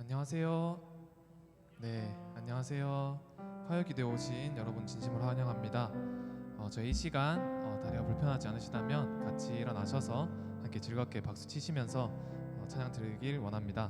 안녕하세요. 네, 안녕하세요. 화요기도에 오신 여러분 진심으로 환영합니다. 저희 이 시간 다리가 불편하지 않으시다면 같이 일어나셔서 함께 즐겁게 박수 치시면서 찬양 드리길 원합니다.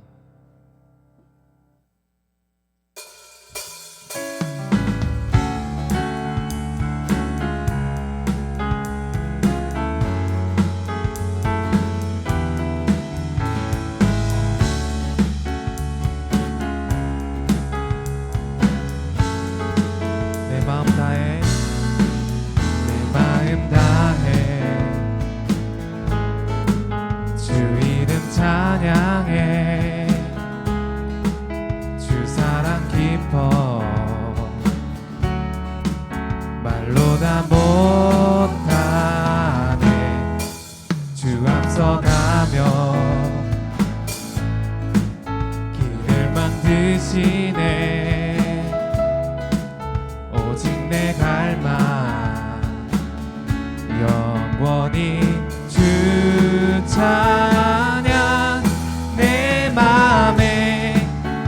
내 마음 다해 주 이름 찬양해. 주 사랑 깊어 말로 다 못하네. 주 앞서가며 길을 만드시네. 오직 내 갈망 영원히 주 찬양. 내 맘에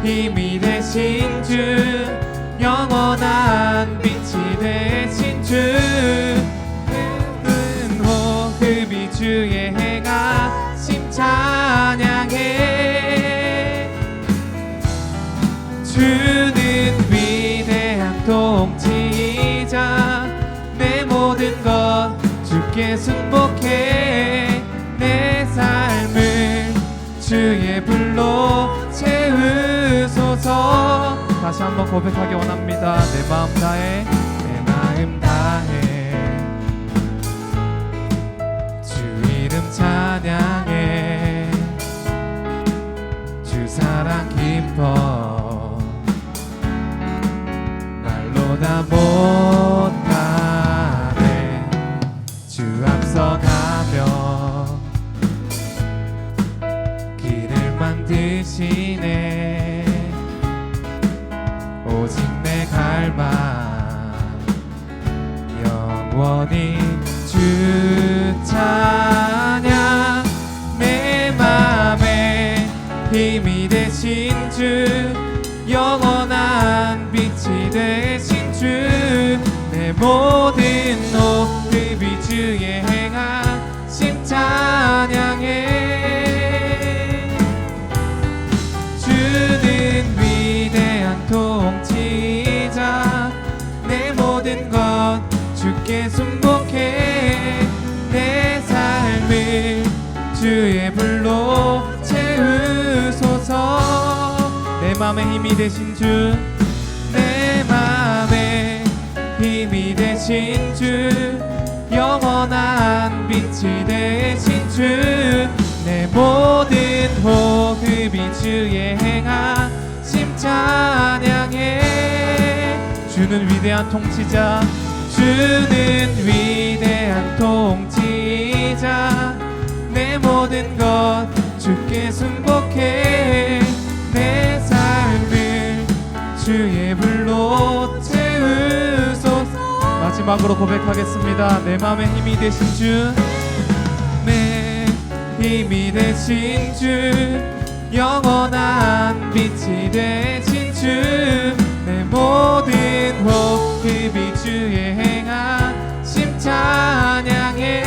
힘이 되신 주, 영원한 빛이 되신 주. 큰 호흡이 주의 행하심 찬양해. 주는 위대한 통치자, 내 모든 것 주께 순복해. 내 삶을 주의 불로 채우소서. 다시 한번 고백하기 원합니다. 내 마음 다해, 내 마음 다해 주 이름 찬양해. 주 사랑 깊어 말로 다 못하네. 주 앞서가며 길을 만드시네. 오직 내 갈망 영원히 주 찬양. 내 맘에 힘이 되신 주, 영원한 빛이 되신 주. 내 모든 호흡이 주의 행하심 찬양해. 주는 위대한 통치자, 내 모든 것 주께 순복해. 내 삶을 주의 불로 채우소서. 내 맘에 힘이 되신 주, 내 맘에 힘이 되신 주, 영원한 빛이 되신 주. 내 모든 호흡이 주의 행하심 찬양해. 주는 위대한 통치자, 주는 위대한 통치자, 내 모든 것 주께 순복해. 내 삶을 주의 불로 채우소서. 마지막으로 고백하겠습니다. 내 맘에 힘이 되신 주, 내 힘이 되신 주, 영원한 빛이 되신 주. 내 모든 호흡이 주의 행하심 찬양해.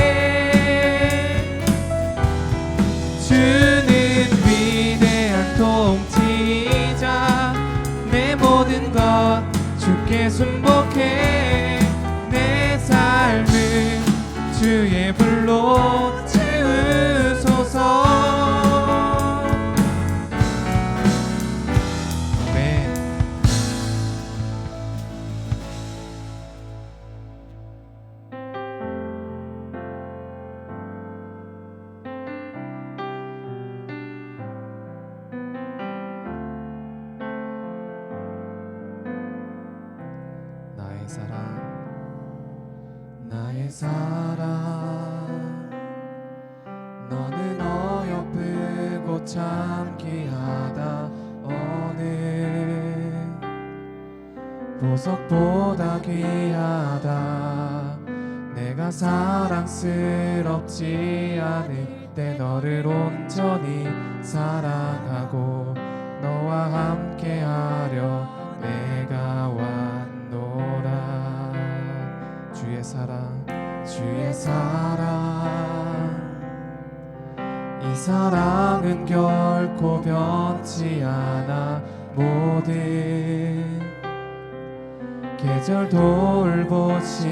주는 위대한 통치자, 내 모든 것 주께 순복해. 내 삶을 주의 불로 채우소서. 아멘. 나의 사랑, 나의 사랑, 너는 어여쁘고 참 귀하다. 어느 보석보다 귀하다. 내가 사랑스럽지 않을 때 너를 온전히 사랑하고 너와 함께하려 내가 왔노라. 주의 사랑, 주의 사랑, 이 사랑은 결코 변치 않아. 모든 계절 돌보시네.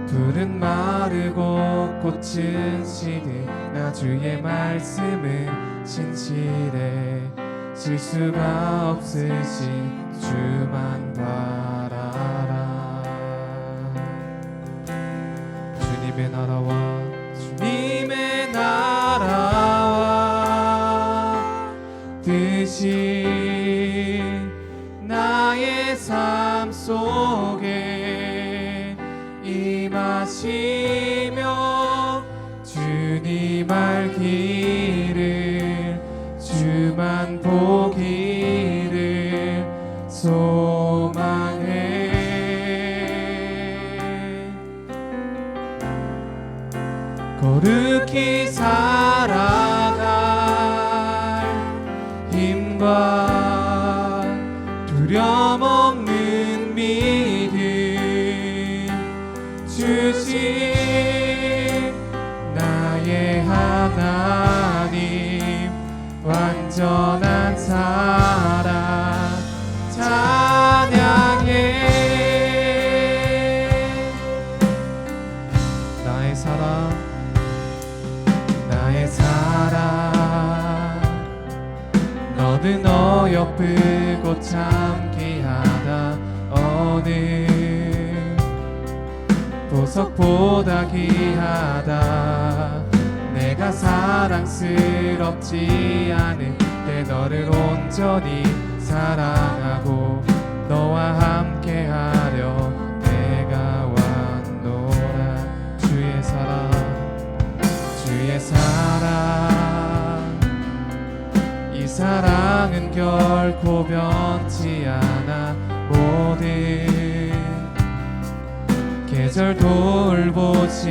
풀은 마르고 꽃은 시드나 주의 말씀은 진실해. 실수가 없으신 주만 바라라. 주님의 나라와 주님의 나라와 뜻이 나의 삶 속에 임하시며 주님 알기를 주만 보기를 소망해. 거룩히 살아갈 힘과 두려움 없는 믿음 주신 나의 하나님. 완전한 사랑 찬양해. 나의 사랑, 나의 사랑, 너는 어여쁘고 참 귀하다. 어느 보석보다 귀하다. 내가 사랑스럽지 않은데 너를 온전히 사랑하고 너와 함께하려 내가 왔노라. 주의 사랑, 주의 사랑, 이 사랑은 결코 변치 않아. 모든 계절 돌보시네.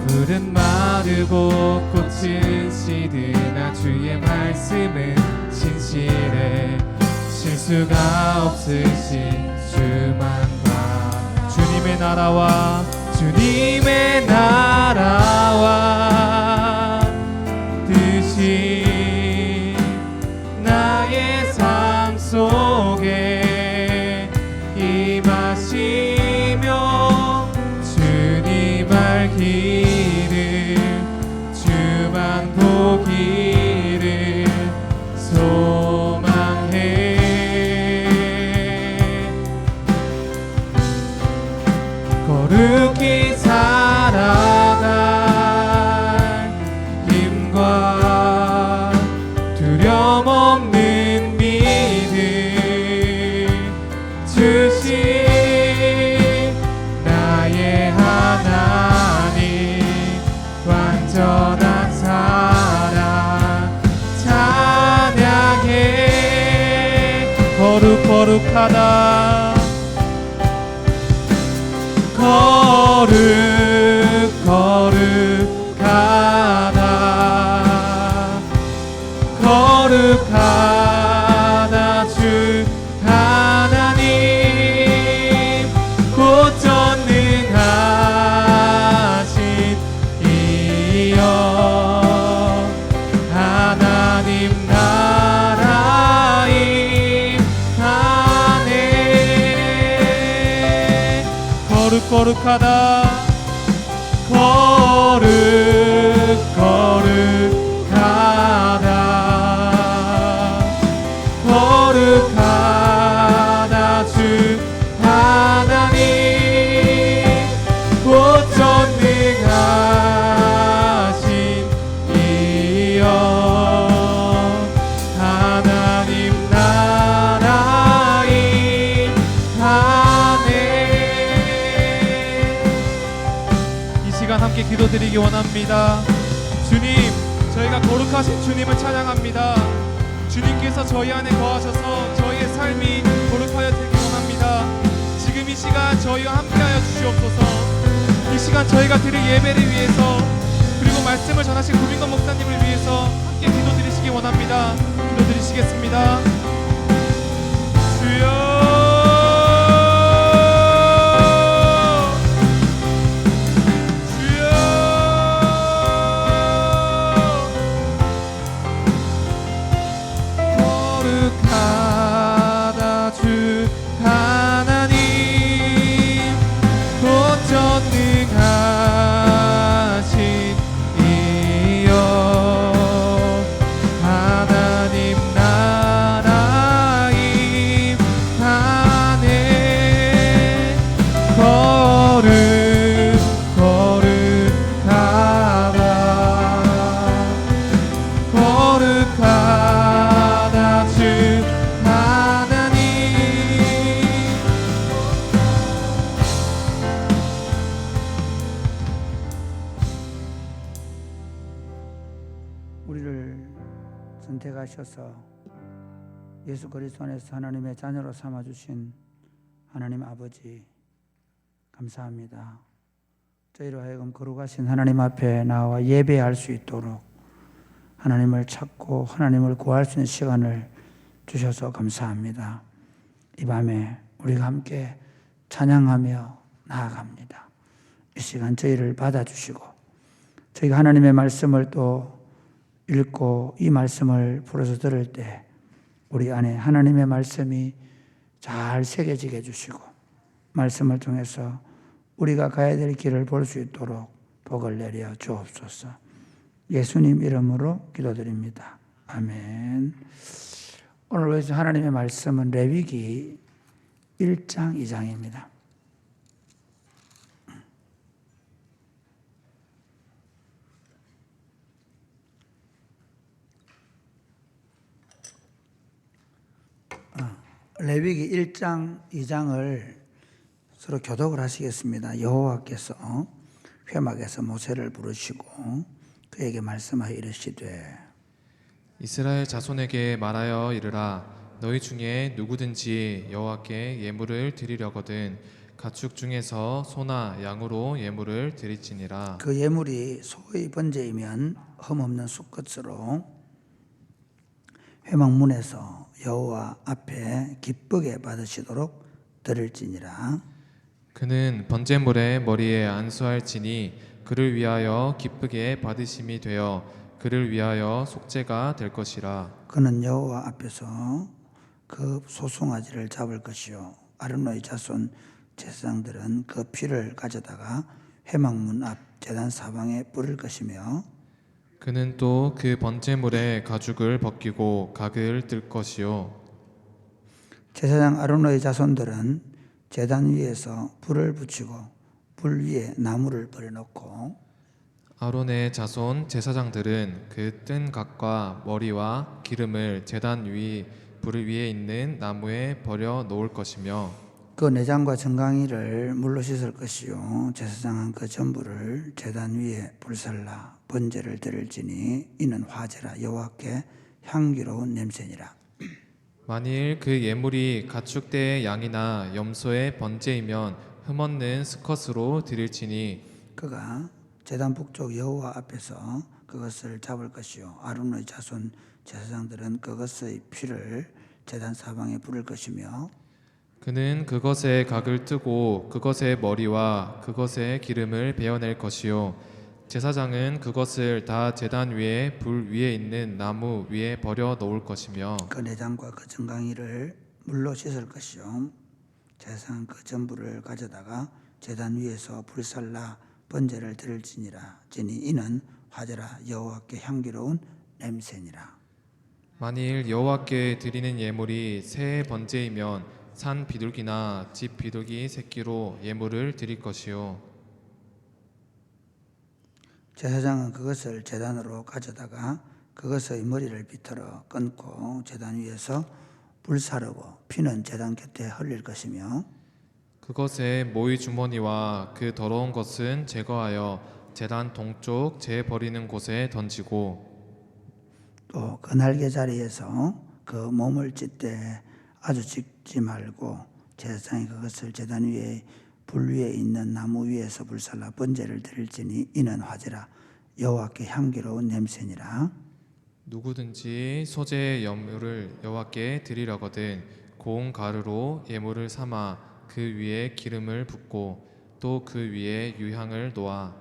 풀은 마르고 꽃은 시드나 주의 말씀은 진실해. 실수가 없으신 주만 봐. 주님의 나라와 주님의 나라와 뜻이 나의 삶 속에 임하시며 주님 알기를 주만 보기를 소망해. 거룩히 살아갈 힘과 두려움 없는 믿음 주신 나의 하나님. 완전한 사랑 찬양해. 거룩하다. 거룩하다 주 하나님. 곧 전능하신 이여 하나님 나라 임하네. 거룩하다. 거룩하다 주 하나님. 곧 전능하신 이여 하나님 나라 임하네. 이 시간 함께 기도드리기 원합니다. 주님, 저희가 거룩하신 주님을 찬양합니다. 주님께서 저희 안에 거하셔서 저희의 삶이 거룩하여 되기 원합니다. 지금 이 시간 저희와 함께하여 주시옵소서. 이 시간 저희가 드릴 예배를 위해서, 그리고 말씀을 전하신 구민건 목사님을 위해서 함께 기도드리시기 원합니다. 부르시겠습니다. 주여 우리를 선택하셔서 예수 그리스도 안에서 하나님의 자녀로 삼아주신 하나님 아버지 감사합니다. 저희로 하여금 거룩하신 하나님 앞에 나와 예배할 수 있도록 하나님을 찾고 하나님을 구할 수 있는 시간을 주셔서 감사합니다. 이 밤에 우리가 함께 찬양하며 나아갑니다. 이 시간 저희를 받아주시고 저희가 하나님의 말씀을 또 읽고 이 말씀을 풀어서 들을 때 우리 안에 하나님의 말씀이 잘 새겨지게 해주시고 말씀을 통해서 우리가 가야 될 길을 볼 수 있도록 복을 내려 주옵소서. 예수님 이름으로 기도드립니다. 아멘. 오늘 하나님의 말씀은 레위기 1장 2장입니다. 레위기 1장 2장을 서로 교독을 하시겠습니다. 여호와께서 회막에서 모세를 부르시고 그에게 말씀하여 이르시되 이스라엘 자손에게 말하여 이르라. 너희 중에 누구든지 여호와께 예물을 드리려거든 가축 중에서 소나 양으로 예물을 드릴지니라. 그 예물이 소의 번제이면 흠없는 수컷으로 회막문에서 여호와 앞에 기쁘게 받으시도록 드릴지니라. 그는 번제물의 머리에 안수할지니 그를 위하여 기쁘게 받으심이 되어 그를 위하여 속죄가 될 것이라. 그는 여호와 앞에서 그 소송아지를 잡을 것이요 아론의 자손 제사장들은 그 피를 가져다가 회막문 앞 제단 사방에 뿌릴 것이며 그는 또 그 번제물의 가죽을 벗기고 각을 뜰 것이요 제사장 아론의 자손들은 제단 위에서 불을 붙이고 불 위에 나무를 버려놓고 아론의 자손 제사장들은 그 뜬 각과 머리와 기름을 제단 위 불 위에 있는 나무에 버려 놓을 것이며 그 내장과 정강이를 물로 씻을 것이요 제사장은 그 전부를 제단 위에 불살라 번제를 드릴지니 이는 화제라 여호와께 향기로운 냄새니라. 만일 그 예물이 가축대의 양이나 염소의 번제이면 흠없는 수컷으로 드릴지니 그가 제단 북쪽 여호와 앞에서 그것을 잡을 것이요 아론의 자손 제사장들은 그것의 피를 제단 사방에 뿌릴 것이며 그는 그것에 각을 뜨고 그것의 머리와 그것의 기름을 베어낼 것이요 제사장은 그것을 다 제단 위에 불 위에 있는 나무 위에 버려 놓을 것이며 그 내장과 그 정강이를 물로 씻을 것이요 제사장은 그 전부를 가져다가 제단 위에서 불살라 번제를 드릴지니라. 지니 이는 화제라 여호와께 향기로운 냄새니라. 만일 여호와께 드리는 예물이 새 번제이면 산 비둘기나 집 비둘기 새끼로 예물을 드릴 것이요 제사장은 그것을 제단으로 가져다가 그것의 머리를 비틀어 끊고 제단 위에서 불사르고 피는 제단 곁에 흘릴 것이며 그것의 모이 주머니와 그 더러운 것은 제거하여 제단 동쪽 재 버리는 곳에 던지고 또 그 날개 자리에서 그 몸을 찢되 아주 찢지 말고 제사장이 그것을 제단 위에 불 위에 있는 나무 위에서 불살라 번제를 드릴지니 이는 화제라 여호와께 향기로운 냄새니라. 누구든지 소재의 예물을 여호와께 드리려거든 고운 가루로 예물을 삼아 그 위에 기름을 붓고 또 그 위에 유향을 놓아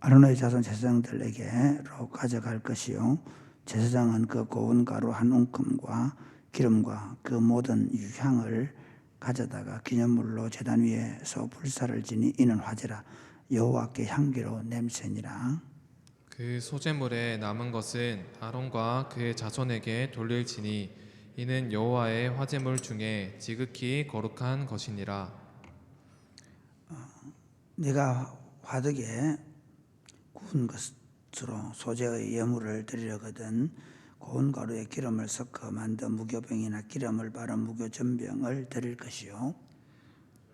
아론의 자손 제사장들에게로 가져갈 것이요 제사장은 그 고운 가루 한 움큼과 기름과 그 모든 유향을 가져다가 기념물로 제단 위에서 불사를 지니 이는 화제라 여호와께 향기로운 냄새니라. 그 소재물에 남은 것은 아론과 그의 자손에게 돌릴지니 이는 여호와의 화제물 중에 지극히 거룩한 것이니라. 네가 화덕에 구운 것으로 소재의 예물을 드리려거든 고운 가루에 기름을 섞어 만든 무교병이나 기름을 바른 무교전병을 드릴 것이요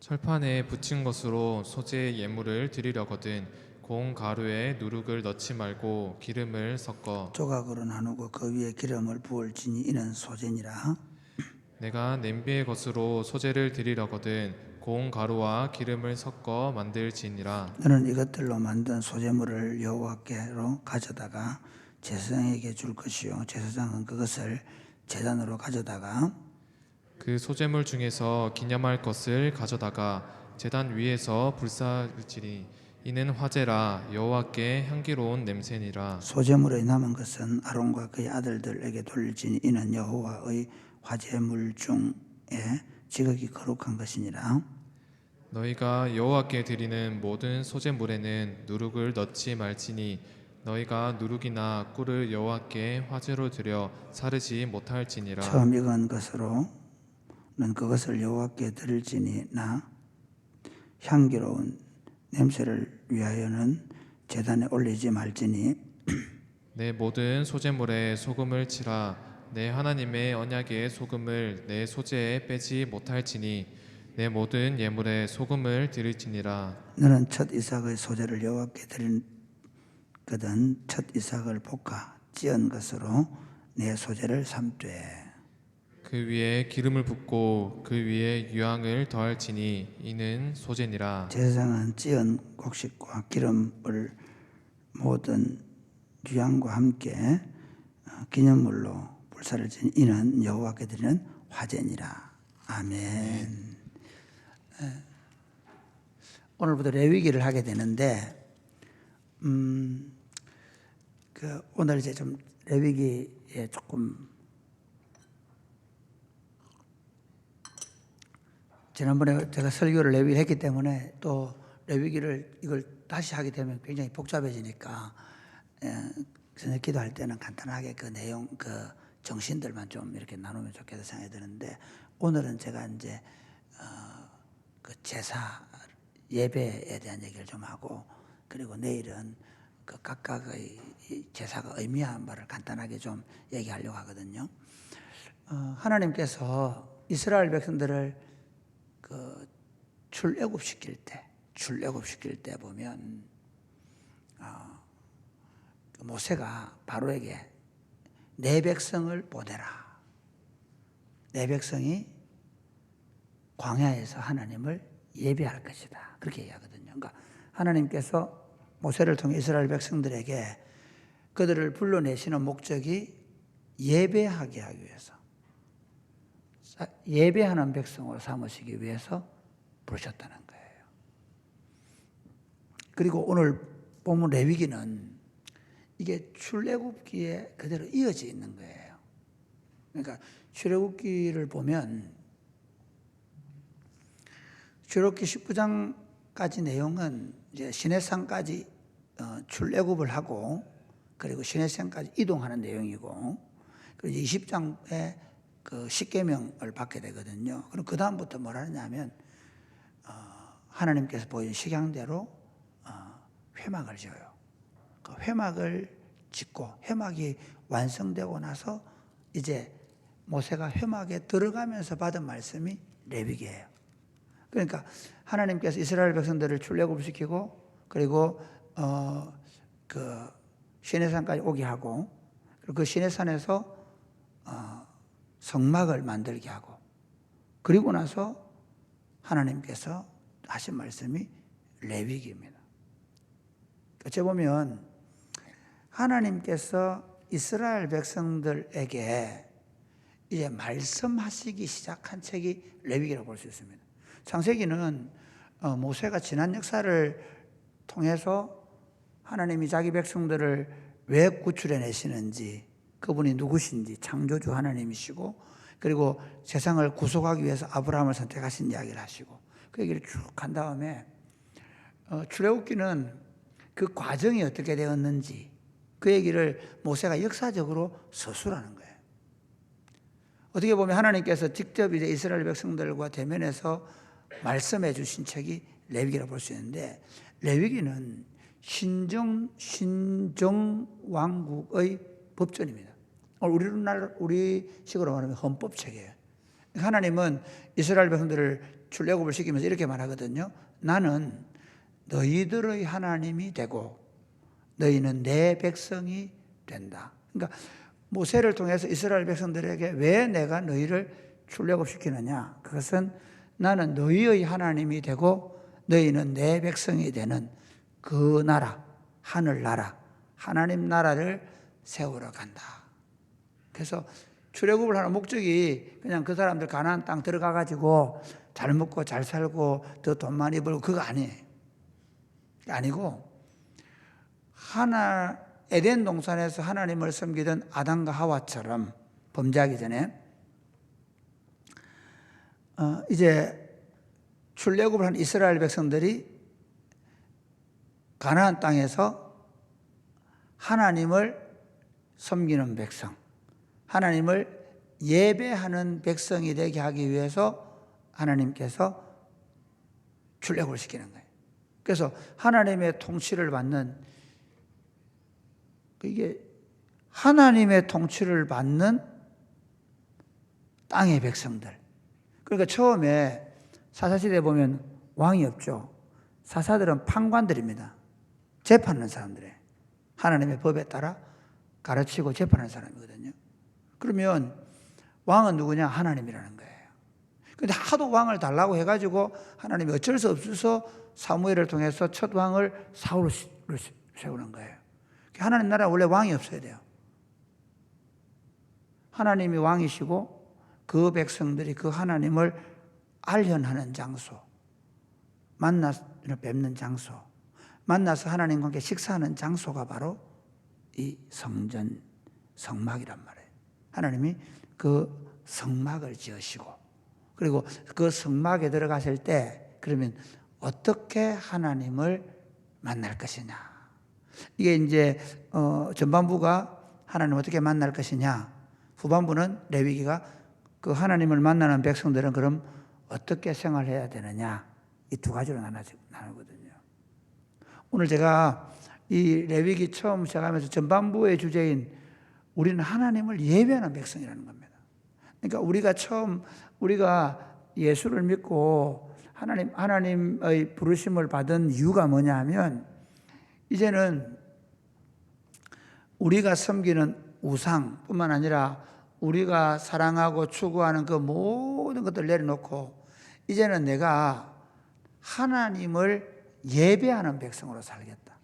철판에 붙인 것으로 소재의 예물을 드리려거든 고운 가루에 누룩을 넣지 말고 기름을 섞어 조각으로 나누고 그 위에 기름을 부을지니 이는 소재니라. 내가 냄비의 것으로 소재를 드리려거든 고운 가루와 기름을 섞어 만들지니라. 너는 이것들로 만든 소재물을 여호와께로 가져다가 제사장에게 줄 것이요 제사장은 그것을 제단으로 가져다가 그 소재물 중에서 기념할 것을 가져다가 제단 위에서 불사르지니 이는 화제라 여호와께 향기로운 냄새니라. 소재물에 남은 것은 아론과 그의 아들들에게 돌릴지니 이는 여호와의 화제물 중에 지극히 거룩한 것이니라. 너희가 여호와께 드리는 모든 소재물에는 누룩을 넣지 말지니 너희가 누룩이나 꿀을 여호와께 화제로 드려 사르지 못할지니라. 처음 익은 것으로는 그것을 여호와께 드릴지니 나 향기로운 냄새를 위하여는 제단에 올리지 말지니 내 모든 소재물에 소금을 치라. 내 하나님의 언약의 소금을 내 소재에 빼지 못할지니 내 모든 예물에 소금을 드릴지니라. 너는 첫 이삭의 소재를 여호와께 드리거든 첫 이삭을 볶아 찌은 것으로 내 소재를 삼되 그 위에 기름을 붓고 그 위에 유향을 더할지니 이는 소재니라. 제사장은 찌은 곡식과 기름을 모든 유향과 함께 기념물로 불사를 지니 이는 여호와께 드리는 화제니라. 아멘. 오늘부터 레위기를 하게 되는데, 오늘 이제 좀 레위기에 조금 지난번에 제가 설교를 레위기를 했기 때문에 또 레위기를 이걸 다시 하게 되면 굉장히 복잡해지니까 저녁 기도할 때는 간단하게 그 내용, 그 정신들만 좀 이렇게 나누면 좋겠다 생각이 드는데 오늘은 제가 이제 그 제사 예배에 대한 얘기를 좀 하고 그리고 내일은 그 각각의 제사가 의미한 바를 간단하게 좀 얘기하려고 하거든요. 하나님께서 이스라엘 백성들을 그 출애굽시킬 때 보면 그 모세가 바로에게 내 백성을 보내라. 내 백성이 광야에서 하나님을 예배할 것이다. 그렇게 얘기하거든요. 그러니까 하나님께서 모세를 통해 이스라엘 백성들에게 그들을 불러내시는 목적이 예배하게 하기 위해서, 예배하는 백성으로 삼으시기 위해서 부르셨다는 거예요. 그리고 오늘 본문 레위기는 이게 출애굽기에 그대로 이어져 있는 거예요. 그러니까 출애굽기를 보면 출애굽기 19장까지 내용은 이제 시내산까지 출애굽을 하고 그리고 시내산까지 이동하는 내용이고 그리고 20장에 그 십계명을 받게 되거든요. 그럼 그 다음부터 뭘 하느냐면 하나님께서 보여준 식양대로 회막을 지어요. 그 회막을 짓고 회막이 완성되고 나서 이제 모세가 회막에 들어가면서 받은 말씀이 레위기예요. 그러니까 하나님께서 이스라엘 백성들을 출애굽시키고 그리고 그 시내산까지 오게 하고 그리고 그 시내산에서 성막을 만들게 하고 그리고 나서 하나님께서 하신 말씀이 레위기입니다. 어째 보면 하나님께서 이스라엘 백성들에게 이제 말씀하시기 시작한 책이 레위기라고 볼 수 있습니다. 창세기는 모세가 지난 역사를 통해서 하나님이 자기 백성들을 왜 구출해 내시는지, 그분이 누구신지, 창조주 하나님이시고, 그리고 세상을 구속하기 위해서 아브라함을 선택하신 이야기를 하시고, 그 얘기를 쭉 한 다음에 출애굽기는 그 과정이 어떻게 되었는지 그 얘기를 모세가 역사적으로 서술하는 거예요. 어떻게 보면 하나님께서 직접 이제 이스라엘 백성들과 대면해서 말씀해 주신 책이 레위기라고 볼 수 있는데, 레위기는 신정왕국의 법전입니다. 우리식으로 말하면 헌법책이에요. 하나님은 이스라엘 백성들을 출애굽을 시키면서 이렇게 말하거든요. 나는 너희들의 하나님이 되고 너희는 내 백성이 된다. 그러니까 모세를 통해서 이스라엘 백성들에게 왜 내가 너희를 출애굽시키느냐, 그것은 나는 너희의 하나님이 되고 너희는 내 백성이 되는 그 나라, 하늘나라, 하나님 나라를 세우러 간다. 그래서 출애굽을 하는 목적이 그냥 그 사람들 가나안 땅 들어가 가지고 잘 먹고 잘 살고 더 돈 많이 벌고 그거 아니에요. 아니고 에덴 동산에서 하나님을 섬기던 아담과 하와처럼 범죄하기 전에 이제 출애굽을 한 이스라엘 백성들이 가나안 땅에서 하나님을 섬기는 백성, 하나님을 예배하는 백성이 되게 하기 위해서 하나님께서 출애굽을 시키는 거예요. 그래서 하나님의 통치를 받는, 이게 하나님의 통치를 받는 땅의 백성들. 그러니까 처음에 사사시대에 보면 왕이 없죠. 사사들은 판관들입니다. 재판하는 사람들이에요. 하나님의 법에 따라 가르치고 재판하는 사람이거든요. 그러면 왕은 누구냐? 하나님이라는 거예요. 근데 하도 왕을 달라고 해가지고 하나님이 어쩔 수 없어서 사무엘을 통해서 첫 왕을 사울을 세우는 거예요. 하나님 나라에 원래 왕이 없어야 돼요. 하나님이 왕이시고 그 백성들이 그 하나님을 알현하는 장소, 만나서 뵙는 장소, 만나서 하나님과 함께 식사하는 장소가 바로 이 성전, 성막이란 말이에요. 하나님이 그 성막을 지으시고, 그리고 그 성막에 들어갔을 때 그러면 어떻게 하나님을 만날 것이냐. 이게 이제 전반부가 하나님을 어떻게 만날 것이냐, 후반부는 레위기가 그 하나님을 만나는 백성들은 그럼 어떻게 생활해야 되느냐, 이 두 가지로 나누거든요. 오늘 제가 이 레위기 처음 시작하면서 전반부의 주제인 우리는 하나님을 예배하는 백성이라는 겁니다. 그러니까 우리가 예수를 믿고 하나님의 부르심을 받은 이유가 뭐냐 하면, 이제는 우리가 섬기는 우상뿐만 아니라 우리가 사랑하고 추구하는 그 모든 것들을 내려놓고 이제는 내가 하나님을 예배하는 백성으로 살겠다.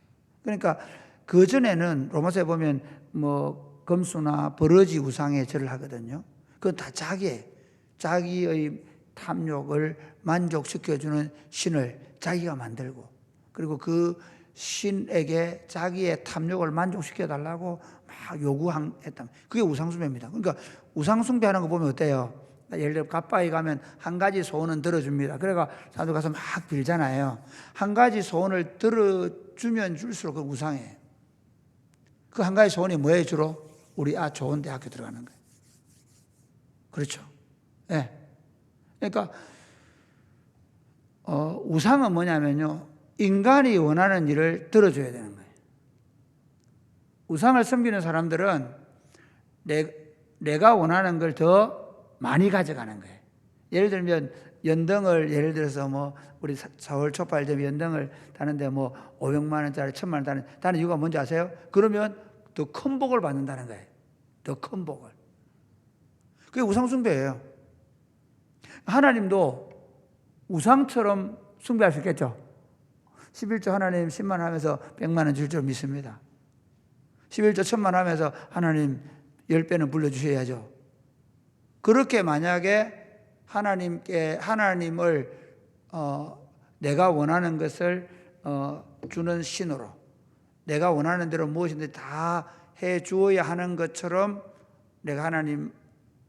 그러니까 그전에는 로마서에 보면 뭐 금수나 버러지 우상에 절을 하거든요. 그건 다 자기의 탐욕을 만족시켜주는 신을 자기가 만들고, 그리고 그 신에게 자기의 탐욕을 만족시켜달라고 막 요구했다. 그게 우상숭배입니다. 그러니까 우상숭배하는 거 보면 어때요? 예를 들어 갓바위 가면 한 가지 소원은 들어줍니다. 그래가 사람들 가서 막 빌잖아요. 한 가지 소원을 들어주면 줄수록 그 우상해요. 그 한 가지 소원이 뭐예요? 주로 우리 좋은 대학교 들어가는 거예요. 그렇죠? 예. 네. 그러니까 우상은 뭐냐면요, 인간이 원하는 일을 들어줘야 되는 거예요. 우상을 섬기는 사람들은 내가 원하는 걸 더 많이 가져가는 거예요. 예를 들면 연등을, 예를 들어서 뭐 우리 4월 초팔점 연등을 타는데 뭐 500만 원짜리 1000만 원 타는 이유가 뭔지 아세요? 그러면 더 큰 복을 받는다는 거예요. 더 큰 복을. 그게 우상숭배예요. 하나님도 우상처럼 숭배할 수 있겠죠. 11조 하나님 10만 원 하면서 100만 원 줄 줄 믿습니다. 11조 천만하면서 하나님 10배는 불러주셔야죠. 그렇게 만약에 하나님을 내가 원하는 것을 주는 신으로, 내가 원하는 대로 무엇인지 다 해주어야 하는 것처럼 내가 하나님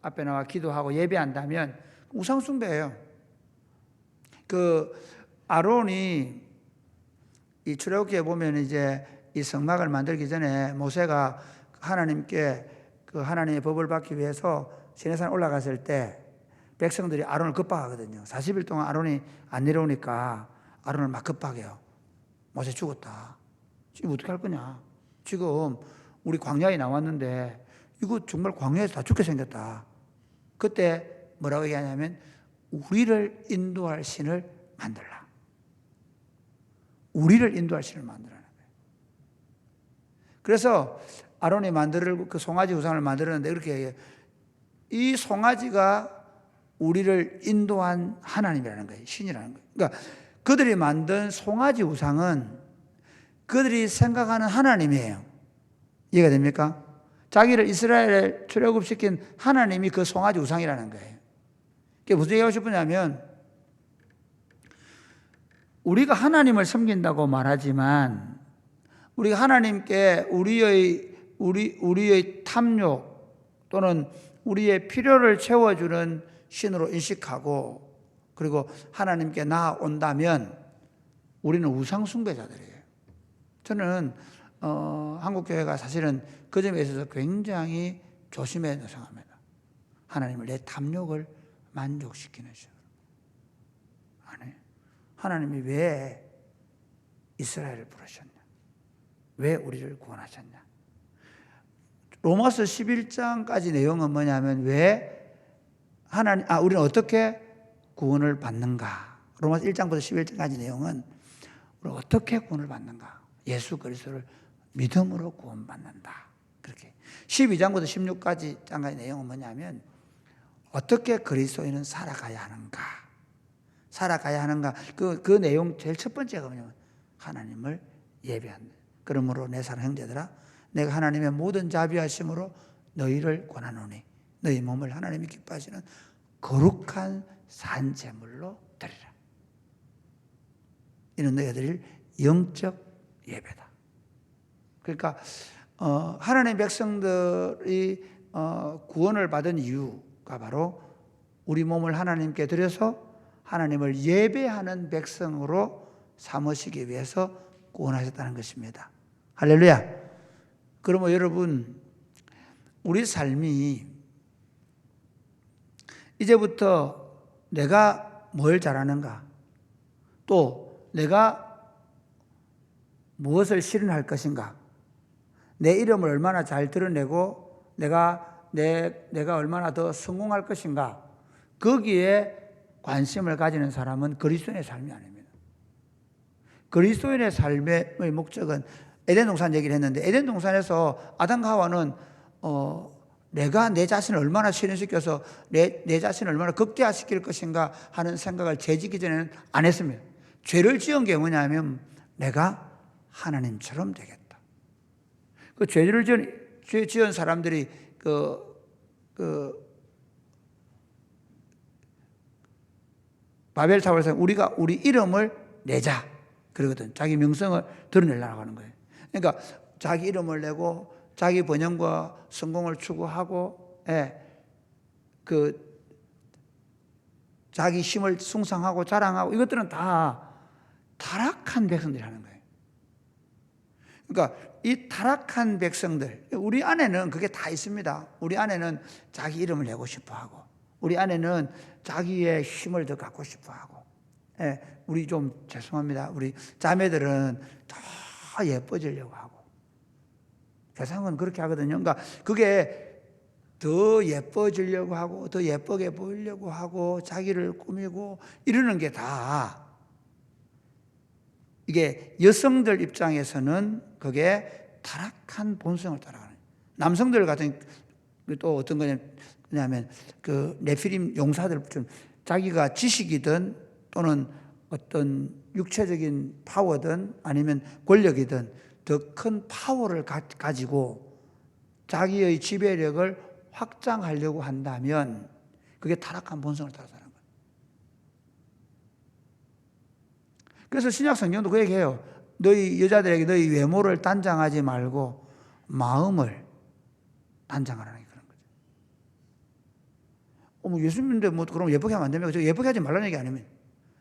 앞에 나와 기도하고 예배한다면 우상숭배예요. 그 아론이 이 출애굽기에 보면 이제 이 성막을 만들기 전에 모세가 하나님께 그 하나님의 법을 받기 위해서 시내산 올라갔을 때 백성들이 아론을 겁박하거든요. 40일 동안 아론이 안 내려오니까 아론을 막 겁박해요. 모세 죽었다. 지금 어떻게 할 거냐? 지금 우리 광야에 나왔는데 이거 정말 광야에서 다 죽게 생겼다. 그때 뭐라고 얘기하냐면 우리를 인도할 신을 만들라. 우리를 인도할 신을 만들라는 거예요. 그래서 아론이 만들 그 송아지 우상을 만들었는데 이렇게 얘기해요. 이 송아지가 우리를 인도한 하나님이라는 거예요. 신이라는 거예요. 그러니까 그들이 만든 송아지 우상은 그들이 생각하는 하나님이에요. 이해가 됩니까? 자기를 이스라엘에 출애굽시킨 하나님이 그 송아지 우상이라는 거예요. 그게 무슨 얘기하고 싶으냐면 우리가 하나님을 섬긴다고 말하지만 우리가 하나님께 우리의 탐욕 또는 우리의 필요를 채워주는 신으로 인식하고 그리고 하나님께 나아온다면 우리는 우상 숭배자들이에요. 저는 한국교회가 사실은 그 점에 있어서 굉장히 조심해야 생각합니다. 하나님을 내 탐욕을 만족시키는 신으로. 아니, 하나님이 왜 이스라엘을 부르셨냐? 왜 우리를 구원하셨냐? 로마서 11장까지 내용은 뭐냐면 왜 우리는 어떻게 구원을 받는가? 로마서 1장부터 11장까지 내용은 우리가 어떻게 구원을 받는가? 예수 그리스도를 믿음으로 구원받는다. 그렇게 12장부터 16까지 장까지 내용은 뭐냐면 어떻게 그리스도인은 살아가야 하는가? 살아가야 하는가? 그 내용 제일 첫 번째가 뭐냐면 하나님을 예배한다. 그러므로 내 사랑 형제들아, 내가 하나님의 모든 자비하심으로 너희를 권하노니 너희 몸을 하나님이 기뻐하시는 거룩한 산제물로 드리라. 이는 너희가 드릴 영적 예배다. 그러니까 하나님의 백성들이 구원을 받은 이유가 바로 우리 몸을 하나님께 드려서 하나님을 예배하는 백성으로 삼으시기 위해서 구원하셨다는 것입니다. 할렐루야. 그러면 여러분, 우리 삶이 이제부터 내가 뭘 잘하는가, 또 내가 무엇을 실현할 것인가, 내 이름을 얼마나 잘 드러내고 내가 얼마나 더 성공할 것인가, 거기에 관심을 가지는 사람은 그리스도인의 삶이 아닙니다. 그리스도인의 삶의 목적은 에덴 동산 얘기를 했는데 에덴 동산에서 아담과 하와는 내가 내 자신을 얼마나 실현시켜서 내 자신을 얼마나 극대화시킬 것인가 하는 생각을 죄짓기 전에는 안 했습니다. 죄를 지은 게 뭐냐면 내가 하나님처럼 되겠다. 그 죄를 지은 사람들이 바벨타워에서 우리가 우리 이름을 내자 그러거든. 자기 명성을 드러내려고 하는 거예요. 그러니까 자기 이름을 내고 자기 번영과 성공을 추구하고, 자기 힘을 숭상하고 자랑하고 이것들은 다 타락한 백성들이 하는 거예요. 그러니까 이 타락한 백성들, 우리 안에는 그게 다 있습니다. 우리 안에는 자기 이름을 내고 싶어하고, 우리 안에는 자기의 힘을 더 갖고 싶어하고, 우리 좀 죄송합니다. 우리 자매들은 더 예뻐지려고 하고, 세상은 그렇게 하거든요. 그러니까 그게 더 예뻐지려고 하고, 더 예쁘게 보이려고 하고, 자기를 꾸미고 이러는 게 다 이게 여성들 입장에서는 그게 타락한 본성을 따라가는. 남성들 같은 또 어떤 거냐면 그 네피림 용사들처럼 자기가 지식이든 또는 어떤 육체적인 파워든 아니면 권력이든 더 큰 파워를 가지고 자기의 지배력을 확장하려고 한다면 그게 타락한 본성을 따라 사는 거예요. 그래서 신약 성경도 그 얘기해요. 너희 여자들에게 너희 외모를 단장하지 말고 마음을 단장하라는 게 그런 거죠. 뭐 예수님인데 뭐 그럼 예쁘게 하면 안 됩니까? 예쁘게 하지 말라는 얘기 아니면.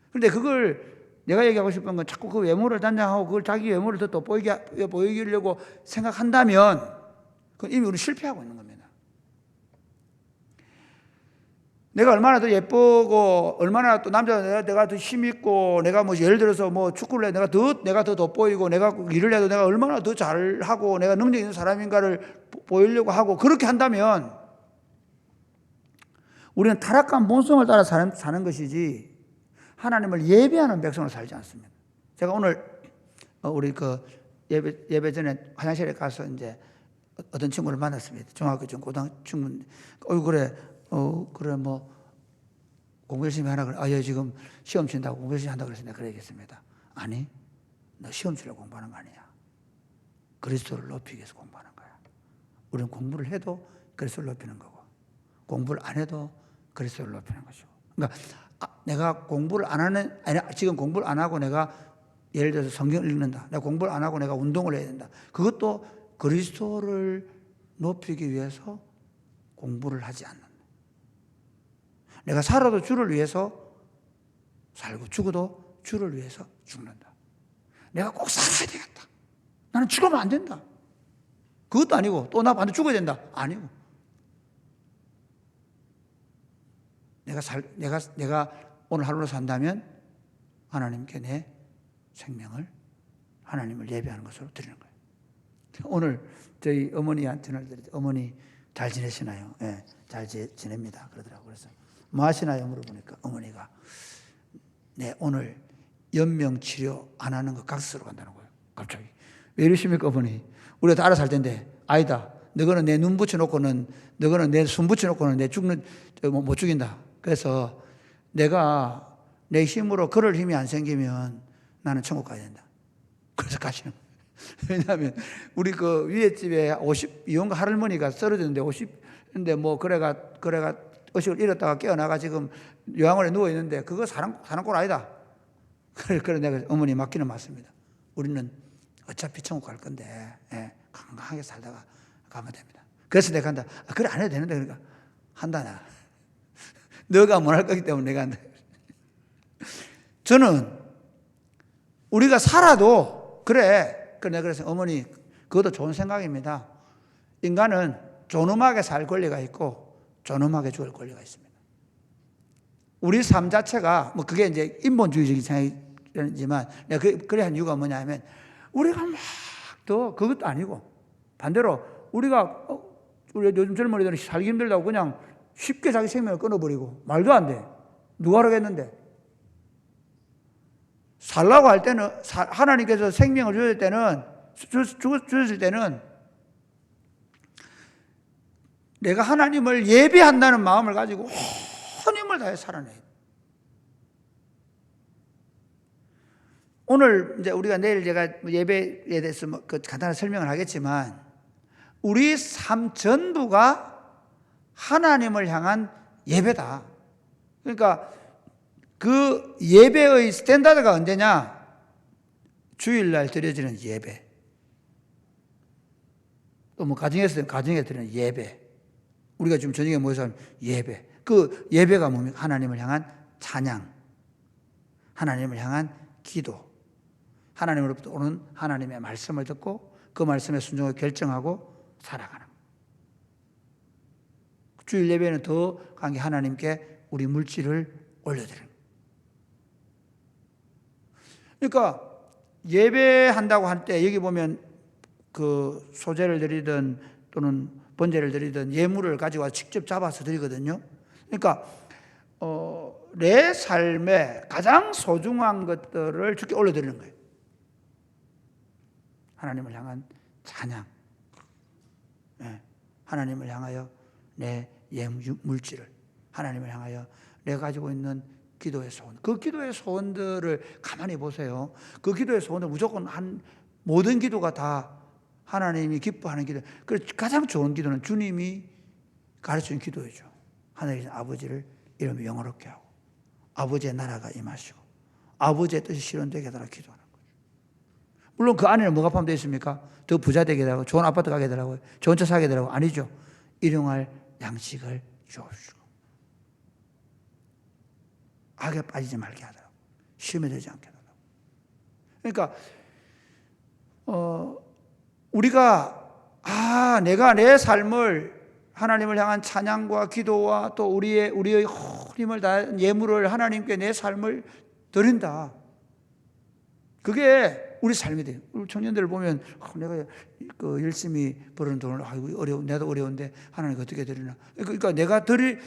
그런데 그걸 내가 얘기하고 싶은 건 자꾸 그 외모를 단장하고 그걸 자기 외모를 더 보이려고 생각한다면 그건 이미 우리 실패하고 있는 겁니다. 내가 얼마나 더 예쁘고 얼마나 또 내가 더 힘있고 내가 뭐 예를 들어서 뭐 축구를 해 내가 더 돋보이고 내가 일을 해도 내가 얼마나 더 잘하고 내가 능력 있는 사람인가를 보이려고 하고 그렇게 한다면 우리는 타락한 본성을 따라 사는 것이지 하나님을 예배하는 백성으로 살지 않습니다. 제가 오늘 우리 그 예배 전에 화장실에 가서 이제 어떤 친구를 만났습니다. 중학교 중 고등학교 친구. 그래 뭐 공부 열심히 하라 그래. 얘 지금 시험 친다고 공부 열심히 한다고 그래서 내가 그러겠습니다. 아니, 너 시험 치려고 공부하는 거 아니야. 그리스도를 높이기 위해서 공부하는 거야. 우리는 공부를 해도 그리스도를 높이는 거고 공부를 안 해도 그리스도를 높이는 것이고. 그러니까 내가 공부를 안 하는 지금 공부를 안 하고 내가 예를 들어서 성경을 읽는다. 내가 공부를 안 하고 내가 운동을 해야 된다. 그것도 그리스도를 높이기 위해서 공부를 하지 않는다. 내가 살아도 주를 위해서 살고 죽어도 주를 위해서 죽는다. 내가 꼭 살아야 되겠다. 나는 죽으면 안 된다. 그것도 아니고 또 나 반드시 죽어야 된다. 아니고 내가 오늘 하루를 산다면 하나님께 내 생명을 하나님을 예배하는 것으로 드리는 거예요. 오늘 저희 어머니한테는 어머니 잘 지내시나요? 예, 잘 지냅니다. 그러더라고요. 그래서 뭐 하시나요? 물어보니까 어머니가 오늘 연명 치료 안 하는 거 각서로 간다는 거예요. 갑자기. 왜 이러십니까, 어머니? 우리가 다 알아서 살 텐데. 아니다. 너거는 내 눈 붙여놓고는, 너거는 내 숨 붙여놓고는 내 못 죽인다. 그래서 내가 내 힘으로 걸을 힘이 안 생기면 나는 천국 가야 된다. 그래서 가시는 거예요. 왜냐하면 우리 그 위에 집에 50 이혼가 할머니가 쓰러졌는데 50인데 뭐 그래가 의식을 잃었다가 깨어나가 지금 요양원에 누워 있는데 그거 사는 꼴 아니다. 그래 내가 어머니 맞기는 맞습니다. 우리는 어차피 천국 갈 건데 건강하게 살다가 가면 됩니다. 그래서 내가 한다. 그래 안 해도 되는데 그러니까 한다 나. 너가 못 할 거기 때문에 내가 한다. 저는 우리가 살아도 그래 그래서 어머니 그것도 좋은 생각입니다. 인간은 존엄하게 살 권리가 있고 존엄하게 죽을 권리가 있습니다. 우리 삶 자체가 뭐 그게 이제 인본주의적인 생각이지만 내가 그래 한 이유가 뭐냐면 우리가 막 더 그것도 아니고 반대로 우리 요즘 젊은이들은 살기 힘들다고 그냥 쉽게 자기 생명을 끊어버리고 말도 안 돼. 누가 하라겠는데? 살라고 할 때는 하나님께서 생명을 주실 때는 주셨을 때는 내가 하나님을 예배한다는 마음을 가지고 온 힘을 다해 살아내요. 오늘 이제 우리가 내일 제가 예배에 대해서 간단한 설명을 하겠지만 우리 삶 전부가 하나님을 향한 예배다. 그러니까 그 예배의 스탠다드가 언제냐? 주일날 드려지는 예배. 또 뭐 가정에서 가정에 드리는 예배. 우리가 지금 저녁에 모여서 하는 예배. 그 예배가 뭡니까? 하나님을 향한 찬양. 하나님을 향한 기도. 하나님으로부터 오는 하나님의 말씀을 듣고 그 말씀에 순종을 결정하고 살아가는. 주일 예배는 더 강하게 하나님께 우리 물질을 올려드리는. 그러니까 예배한다고 할 때 여기 보면 그 소제를 드리든 또는 번제를 드리든 예물을 가지고 직접 잡아서 드리거든요. 그러니까 내 삶에 가장 소중한 것들을 주께 올려드리는 거예요. 하나님을 향한 찬양, 하나님을 향하여 내 물질을, 하나님을 향하여 내가 가지고 있는 기도의 소원. 그 기도의 소원들을 가만히 보세요. 그 기도의 소원을 무조건 모든 기도가 다 하나님이 기뻐하는 기도. 그래서 가장 좋은 기도는 주님이 가르치는 기도이죠. 하늘의 아버지를 이름을 영화롭게 하고 아버지의 나라가 임하시고 아버지의 뜻이 실현되게 해달라고 기도하는 거죠. 물론 그 안에는 뭐가 포함되어 있습니까? 더 부자 되게 되라고, 좋은 아파트 가게 되라고, 좋은 차 사게 되라고. 아니죠. 일용할 양식을 주옵시고 악에 빠지지 말게 하더라고, 시험에 들지 않게 하더라고. 그러니까 우리가 내가 내 삶을 하나님을 향한 찬양과 기도와 또 우리의 힘을 다한 예물을 하나님께 내 삶을 드린다. 그게 우리 삶이 돼요. 우리 청년들을 보면 내가 열심히 버는 돈을 내도 어려운데 하나님께 어떻게 드리나. 그러니까 내가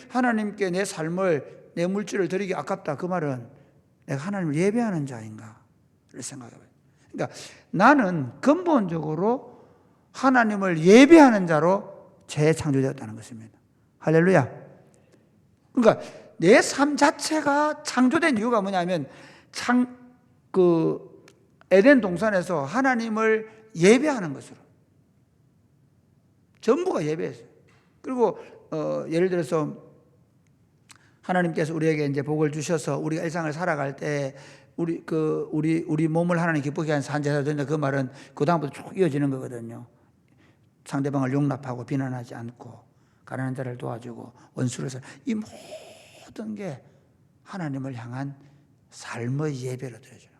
하나님께 내 삶을, 내 물질을 드리기 아깝다. 그 말은 내가 하나님을 예배하는 자인가를 생각해봐요. 그러니까 나는 근본적으로 하나님을 예배하는 자로 재창조되었다는 것입니다. 할렐루야. 그러니까 내 삶 자체가 창조된 이유가 뭐냐면 에덴 동산에서 하나님을 예배하는 것으로 전부가 예배였어요. 그리고 예를 들어서 하나님께서 우리에게 이제 복을 주셔서 우리가 일상을 살아갈 때 우리 몸을 하나님 기쁘게 하는 산제사가 된다. 그 말은 그 다음부터 쭉 이어지는 거거든요. 상대방을 용납하고 비난하지 않고 가난한 자를 도와주고 원수를 이 모든 게 하나님을 향한 삶의 예배로 드려져요.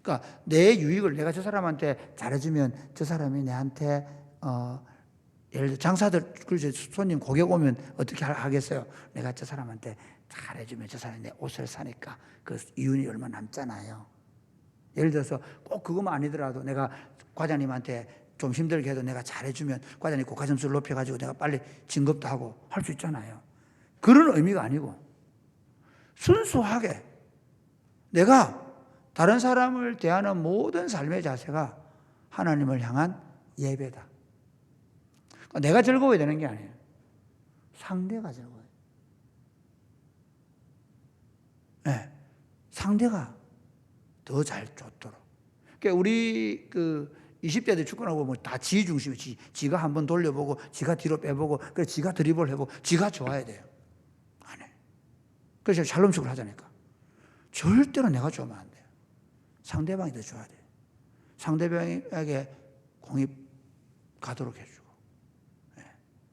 그러니까 내 유익을 내가 저 사람한테 잘해주면 저 사람이 내한테 예를 들어 장사들, 손님 고객 오면 어떻게 하겠어요? 내가 저 사람한테 잘해주면 저 사람이 내 옷을 사니까 그 이윤이 얼마 남잖아요. 예를 들어서 꼭 그것만 아니더라도 내가 과장님한테 좀 힘들게 해도 내가 잘해주면 과장님 고가 점수를 높여가지고 내가 빨리 진급도 하고 할 수 있잖아요. 그런 의미가 아니고 순수하게 내가 다른 사람을 대하는 모든 삶의 자세가 하나님을 향한 예배다. 그러니까 내가 즐거워야 되는 게 아니에요. 상대가 즐거워요. 네, 상대가 더 잘 좋도록. 그러니까 우리 20대들 축구하고 보면 다 지 중심이에요. 지가 한번 돌려보고, 지가 뒤로 빼보고, 그래서 지가 드리블 해보고, 지가 좋아야 돼요. 안 해. 그래서 샬롬식을 하자니까. 절대로 내가 좋으면 안 돼요. 상대방이 더 좋아야 돼요. 상대방에게 공이 가도록 해주고,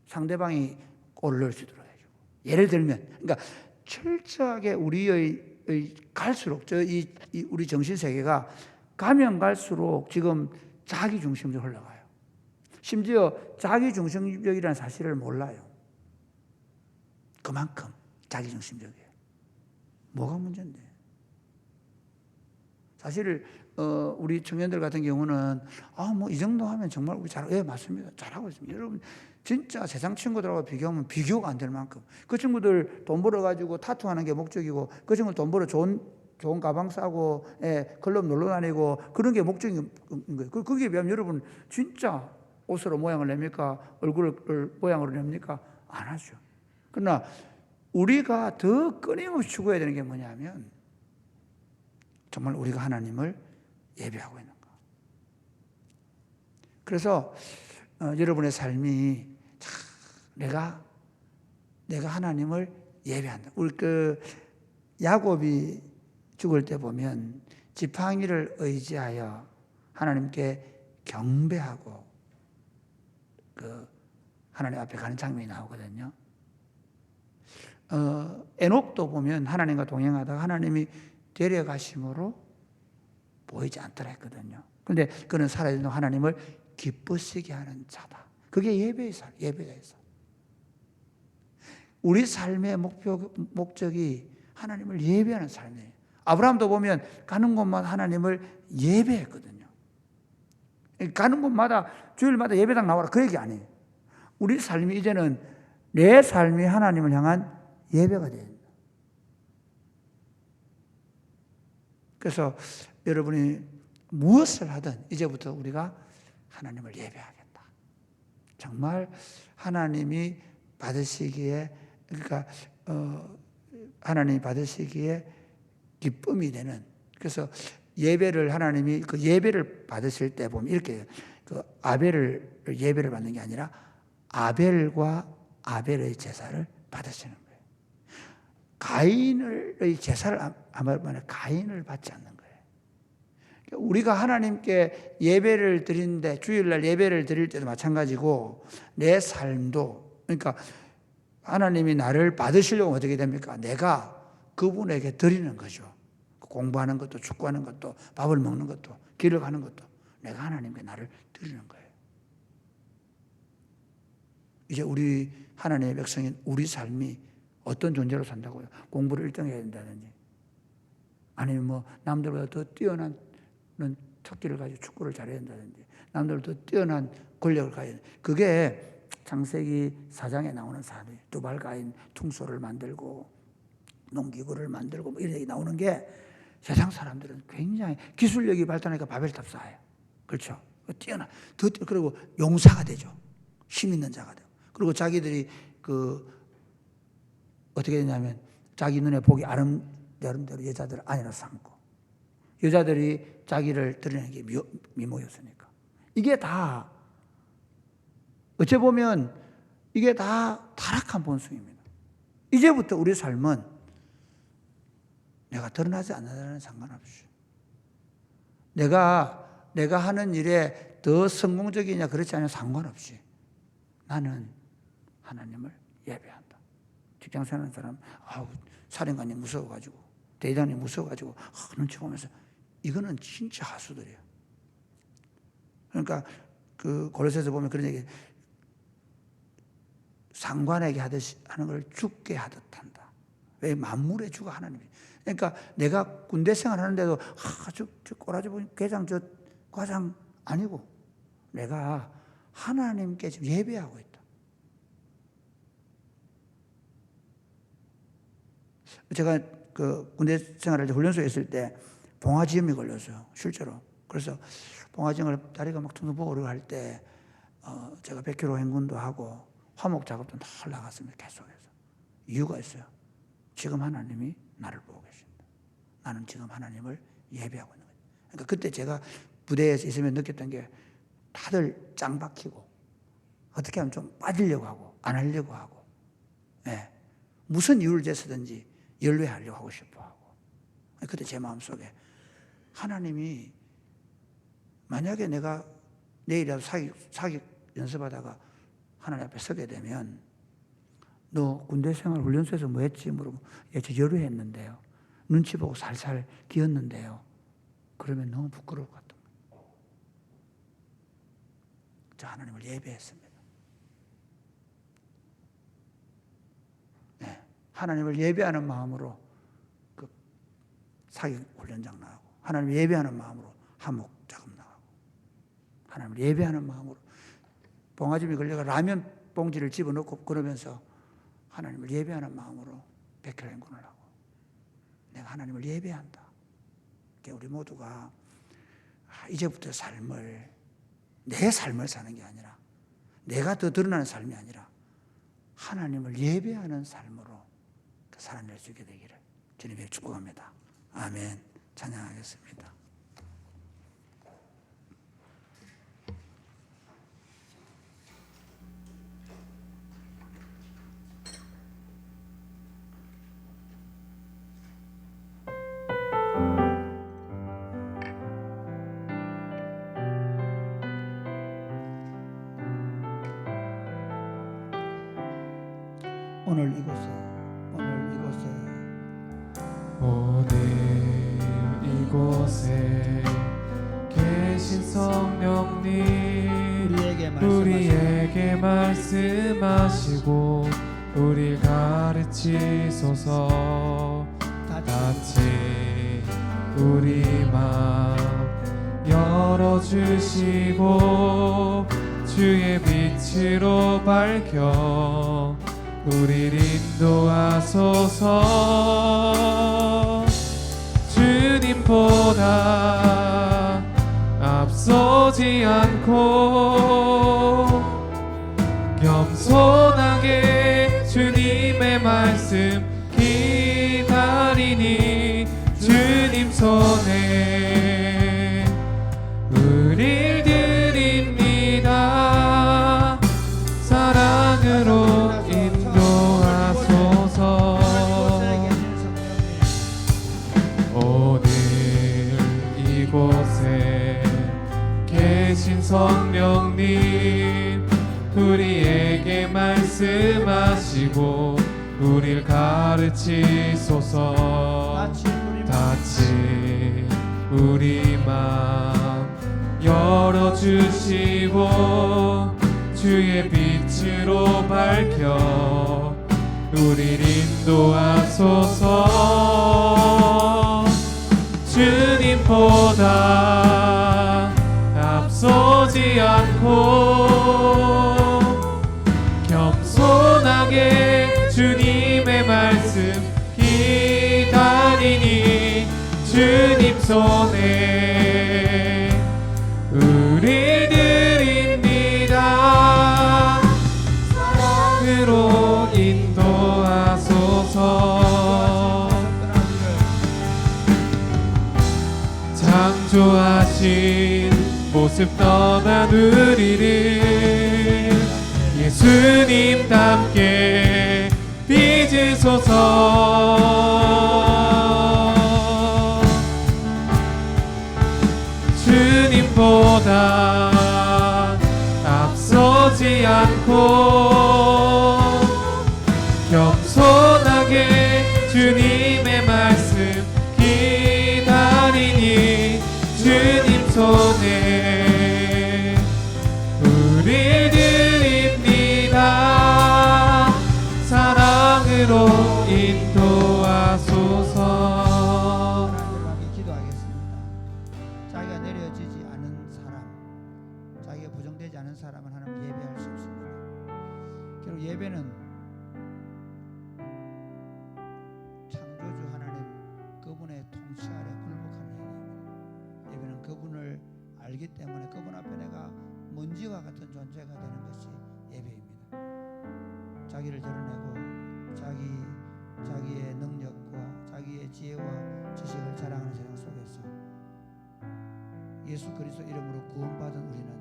상대방이 골을 넣을 수 있도록 해주고. 예를 들면, 그러니까 철저하게 우리의 갈수록 우리 정신 세계가 가면 갈수록 지금 자기 중심으로 흘러가요. 심지어 자기 중심적이라는 사실을 몰라요. 그만큼 자기 중심적이에요. 뭐가 문제인데? 사실 우리 청년들 같은 경우는 뭐 이 정도 하면 정말 우리 맞습니다. 잘하고 있습니다. 여러분 진짜 세상 친구들하고 비교하면 비교가 안 될 만큼 그 친구들 돈 벌어가지고 타투하는 게 목적이고 그 친구들 돈 벌어 좋은 가방 사고 클럽 놀러 다니고 그런 게 목적인 거예요. 거기에 비하면 여러분 진짜 옷으로 모양을 냅니까? 얼굴을 모양으로 냅니까? 안 하죠. 그러나 우리가 더 끊임없이 추구해야 되는 게 뭐냐면 정말 우리가 하나님을 예배하고 있는 거. 그래서 여러분의 삶이 내가 하나님을 예배한다. 우리 야곱이 죽을 때 보면 지팡이를 의지하여 하나님께 경배하고 하나님 앞에 가는 장면이 나오거든요. 에녹도 보면 하나님과 동행하다가 하나님이 데려가심으로 보이지 않더라 했거든요. 그런데 그는 살아있는 하나님을 기쁘시게 하는 자다. 그게 예배자의 삶. 우리 삶의 목적이 하나님을 예배하는 삶이에요. 아브라함도 보면 가는 곳마다 하나님을 예배했거든요. 가는 곳마다 주일마다 예배당 나와라 그 얘기 아니에요. 우리 삶이 이제는 내 삶이 하나님을 향한 예배가 돼야 된다. 그래서 여러분이 무엇을 하든 이제부터 우리가 하나님을 예배하겠다. 정말 하나님이 받으시기에 하나님이 받으시기에 기쁨이 되는. 그래서 예배를 하나님이 그 예배를 받으실 때 보면 이렇게 그 아벨을 예배를 받는 게 아니라 아벨과 아벨의 제사를 받으시는 거예요. 가인의 제사를 아벨만 가인을 받지 않는 거예요. 우리가 하나님께 예배를 드리는데 주일날 예배를 드릴 때도 마찬가지고 내 삶도 그러니까 하나님이 나를 받으시려고 어떻게 됩니까? 내가 그분에게 드리는 거죠. 공부하는 것도 축구하는 것도 밥을 먹는 것도 길을 가는 것도 내가 하나님께 나를 드리는 거예요. 이제 우리 하나님의 백성인 우리 삶이 어떤 존재로 산다고요? 공부를 1등 해야 된다든지 아니면 뭐 남들보다 더 뛰어난 특기를 가지고 축구를 잘해야 된다든지 남들보다 더 뛰어난 권력을 가야 된다. 그게 창세기 4장에 나오는 사람이 두발가인 퉁소를 만들고 농기구를 만들고 뭐 이런 얘기 나오는 게 세상 사람들은 굉장히 기술력이 발달하니까 바벨탑 쌓아요. 그렇죠? 뛰어나. 그리고 용사가 되죠. 힘 있는 자가 되고. 그리고 자기들이 어떻게 되냐면 자기 눈에 보기 아름대로 여자들을 아내로 삼고 여자들이 자기를 드러내는 게 미모였으니까. 이게 다 어찌 보면 이게 다 타락한 본성입니다. 이제부터 우리 삶은 내가 드러나지 않는 상관없이 내가 하는 일에 더 성공적이냐 그렇지 않냐 상관없이 나는 하나님을 예배한다. 직장생활 하는 사람 사령관이 무서워가지고 대장이 무서워가지고 눈치 보면서 이거는 진짜 하수들이에요. 그러니까 그 고린도서에서 보면 그런 얘기 상관에게 하듯이 하는 걸 주께 하듯 한다. 왜? 만물의 주가 하나님이에요. 그러니까 내가 군대 생활하는데도 저 꼬라지 보니 회장 저 과장 아니고 내가 하나님께 지금 예배하고 있다. 제가 그 군대 생활할 때 훈련소에 있을 때 봉화지염이 걸렸어요. 실제로. 그래서 봉화지염을 다리가 막 퉁퉁 부어 할 때 제가 100km 행군도 하고 화목 작업도 늘 나갔습니다. 계속해서. 이유가 있어요. 지금 하나님이 나를 보고 계신다. 나는 지금 하나님을 예배하고 있는 거예요. 그러니까 그때 제가 부대에서 있으면 느꼈던 게 다들 짱 박히고 어떻게 하면 좀 빠지려고 하고 안 하려고 하고 무슨 이유를 대서든지 연루하려고 하고 싶어 하고 그때 제 마음속에 하나님이 만약에 내가 내일이라도 사기 연습하다가 하나님 앞에 서게 되면 너 군대 생활 훈련소에서 뭐 했지? 물어보면 저 연루했는데요. 눈치 보고 살살 기었는데요. 그러면 너무 부끄러울 것 같은 거예요. 저 하나님을 예배했습니다. 하나님을 예배하는 마음으로 그 사기 훈련장 나가고 하나님을 예배하는 마음으로 하목 작업 나가고 하나님을 예배하는 마음으로 봉화짐이 걸려가 라면 봉지를 집어넣고 그러면서 하나님을 예배하는 마음으로 100km 행군을 하고 내가 하나님을 예배한다. 우리 모두가 이제부터 내 삶을 사는 게 아니라 내가 더 드러나는 삶이 아니라 하나님을 예배하는 삶으로 살아낼 수 있게 되기를 주님의 축복합니다. 아멘. 찬양하겠습니다. 오늘 이곳에 계신 성령님 우리에게 말씀하시고 우리 가르치소서. 같이 우리 마음 열어주시고 주의 빛으로 밝혀 우리를 인도하소서. 주님보다 앞서지 않고 겸손하게 주님의 말씀 기다리니 주님 손에 우리에게 말씀하시고 우릴 가르치소서. 다치 우리 맘 열어주시고 주의 빛으로 밝혀 우릴 인도하소서. 주님보다 앞서지 않고 겸손하게 주님의 말씀 기다리니 주님 손에 우리 드립니다. 사랑으로 인도하소서. 창조하신 모습 떠난 우리를 예수님답게 빚으소서. 주님보다 앞서지 않고 겸손하게 주님의 말씀 기다리니 주님 손에 우리 드립니다. 사랑으로 인도하소서. 하나님께 기도하겠습니다. 자기가 내려지지 않은 사람, 자기가 부정되지 않은 사람은 하나님 예배할 수 없습니다. 결국 예배는 창조주 하나님 그분의 통치 아래 굴복하는 행위입니다. 예배는 그분을 알기 때문에 그분 앞에 내가 먼지와 같은 존재가 되는 것이 예배입니다. 자기를 드러내고 자기의 능력과 자기의 지혜와 지식을 자랑하는 세상 속에서 예수 그리스도 이름으로 구원받은 우리는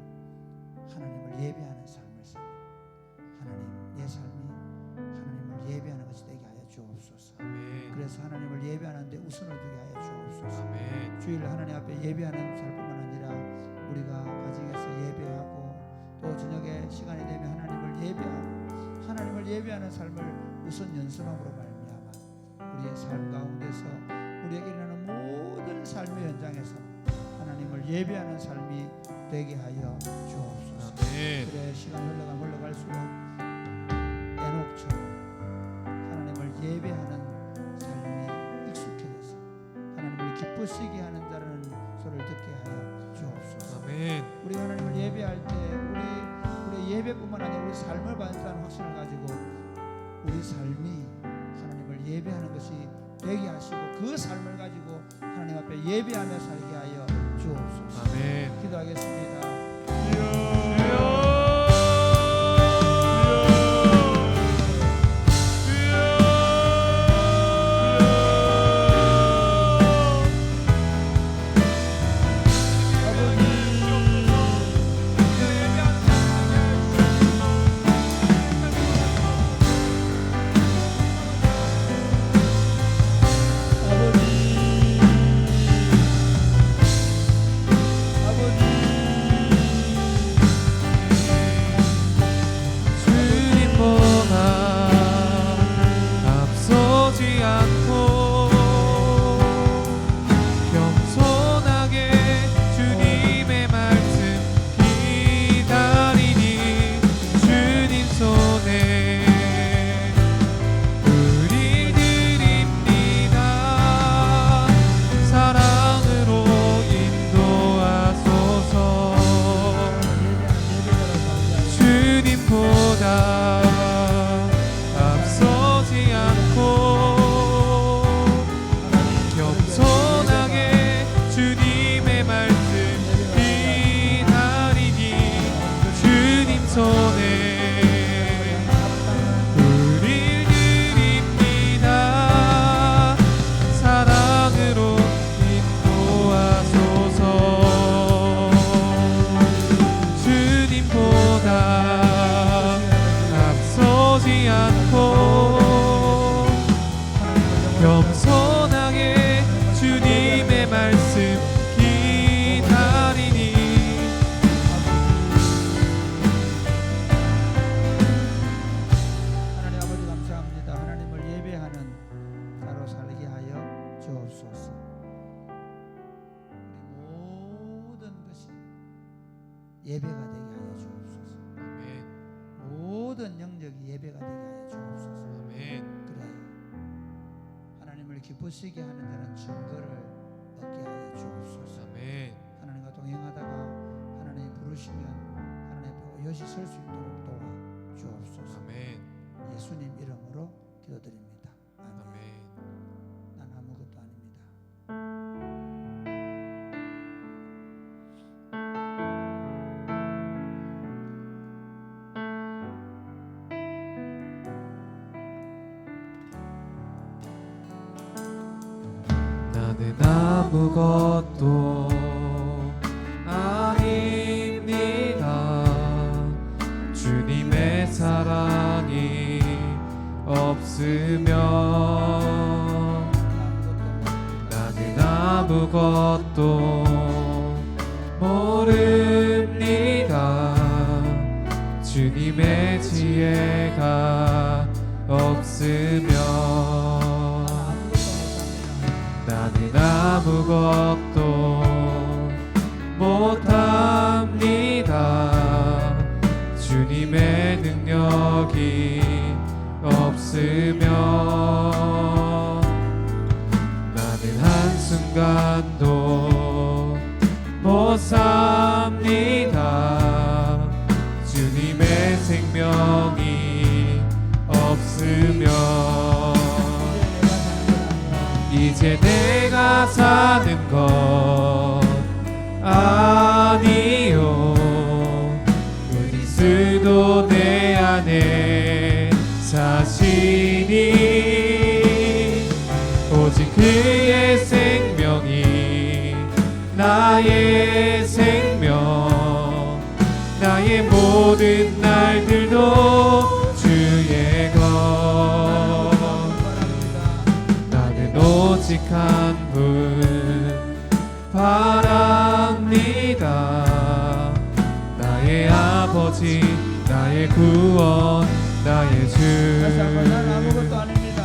하나님을 예배하는 삶을 삽니다. 하나님, 내 삶이 하나님을 예배하는 것이 되게 하여 주옵소서. 아멘. 그래서 하나님을 예배하는데 우선을 두게 하여 주옵소서. 아멘. 주일 하나님 앞에 예배하는 삶뿐만 아니라 우리가 가정에서 예배하고 또 저녁에 시간이 되면 하나님을 예배하고 하나님을 예배하는 삶을 우선 연습함으로 말미암아 우리의 삶 가운데서 우리에게 일어나는 모든 삶의 현장에서 하나님을 예배하는 삶이 되게 하여 주옵소서. 아멘. 그래 시간 흘러갈수록 에녹처럼 하나님을 예배하는 삶이 익숙해져서 하나님을 기쁘시게 하는 자라는 소리를 듣게 하여 주옵소서. 아멘. 우리 하나님을 예배할 때 우리 예배뿐만 아니라 우리 삶을 받는다는 확신을 가지고 우리 삶이 하나님을 예배하는 것이 되게 하시고 그 삶을 가지고 하나님 앞에 예배하며 살게 하여 주옵소서. 아멘. 기도하겠습니다. 예배가 되게 하여 주옵소서. 아멘. 모든 영역이 예배가 되게 하여 주옵소서. 아멘. 그래요. 하나님을 기쁘시게 하는 자는 증거를 얻게 하여 주옵소서. 아멘. 하나님과 동행하다가 하나님 부르시면 하나님 앞에 오롯이 설 수 있도록 도와 주옵소서. 아멘. 예수님 이름으로 기도드립니다. 아멘. 아멘. 난 아무것도 아닙니다. 나는 아무것도 아닙니다. 주님의 사랑이 없으면 나는 아무것도 모릅니다. 주님의 지혜가 없으면 나는 아무것도 못합니다. 주님의 능력이 없으면 나는 한순간도 못 삽니다. 주님의 생명이 없으면 이제 내가 사는 것 아니요 그리스도 내 안에 사시니 오직 그의 생명이 나의 생명 나의 모든 날들도 주의 것 나는 오직 한 분 바랍니다. 나의 아버지 나의 구원 나의 주 나는 아무것도 아닙니다.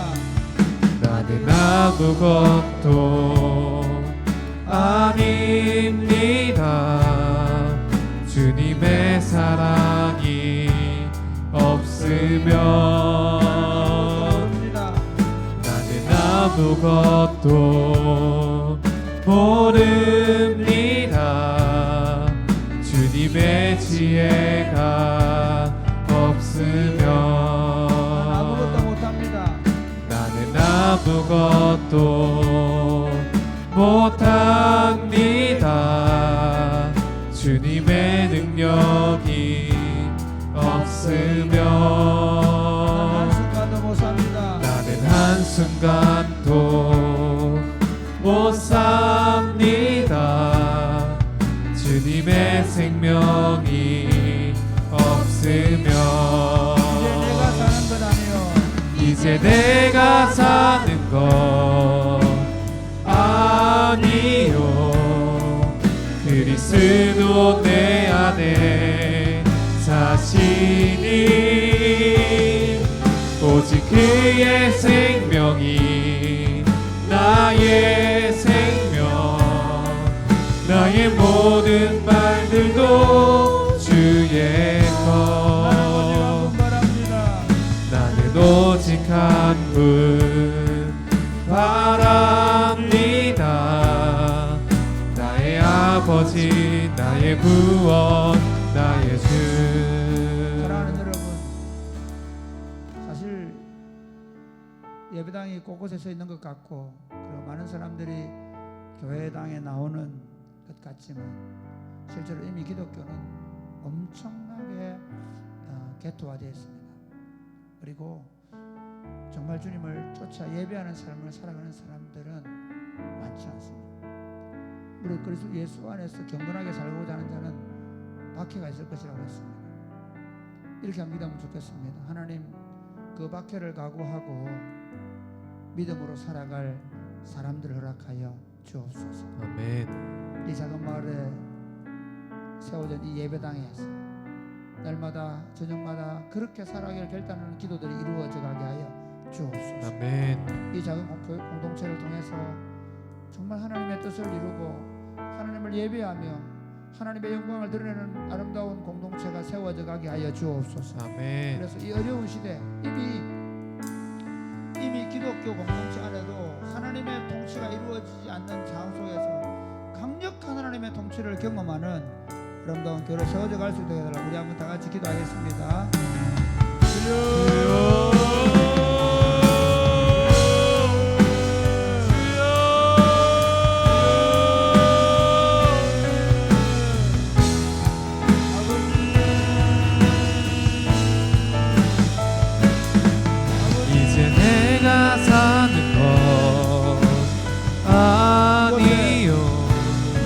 나는 아무것도 아닙니다. 주님의 사랑이 없으면 나는 아무것도 모릅니다. 주님의 지혜가 없으면 아무것도 못합니다. 나는 아무것도 못합니다. 주님의 능력이 없으면 한순간도 못 삽니다. 나는 한순간도 못 삽니다. 주님의 생명이 없으면 이제 내가 사는 것 아니요 그리스도 내 안에 사시니 오직 그의 생명이 나의 생명 나의 모든 말들도 주의 것 나는 오직 한 분 바랍니다. 나의 아버지 나의 구원 나의 주 사랑하는 여러분, 사실 예배당이 곳곳에 서 있는 것 같고 그리고 많은 사람들이 교회당에 나오는 것 같지만 실제로 이미 기독교는 엄청나게 개토화되어 있습니다. 그리고 정말 주님을 쫓아 예배하는 삶을 살아가는 사람들은 많지 않습니다. 무릇 그리스도 예수 안에서 경건하게 살고자 하는 자는 박해가 있을 것이라고 했습니다. 이렇게 한번 기도하면 좋겠습니다. 하나님, 그 박해를 각오하고 믿음으로 살아갈 사람들을 허락하여 주옵소서. 아멘. 이 작은 마을에 세워진 이 예배당에서 날마다 저녁마다 그렇게 살아가기를 결단하는 기도들이 이루어져 가게 하여 주옵소서. 아멘. 이 작은 교회 공동체를 통해서 정말 하나님의 뜻을 이루고 하나님을 예배하며 하나님의 영광을 드러내는 아름다운 공동체가 세워져 가게 하여 주옵소서. 아멘. 그래서 이 어려운 시대 이미 기독교 공동체 안에도 하나님의 통치가 이루어지지 않는 장소에서 강력한 하나님의 통치를 경험하는 아름다운 교회로 세워져 갈 수 있게 해달라. 우리 한번 다 같이 기도하겠습니다. 이제 내가 사는 것 아니요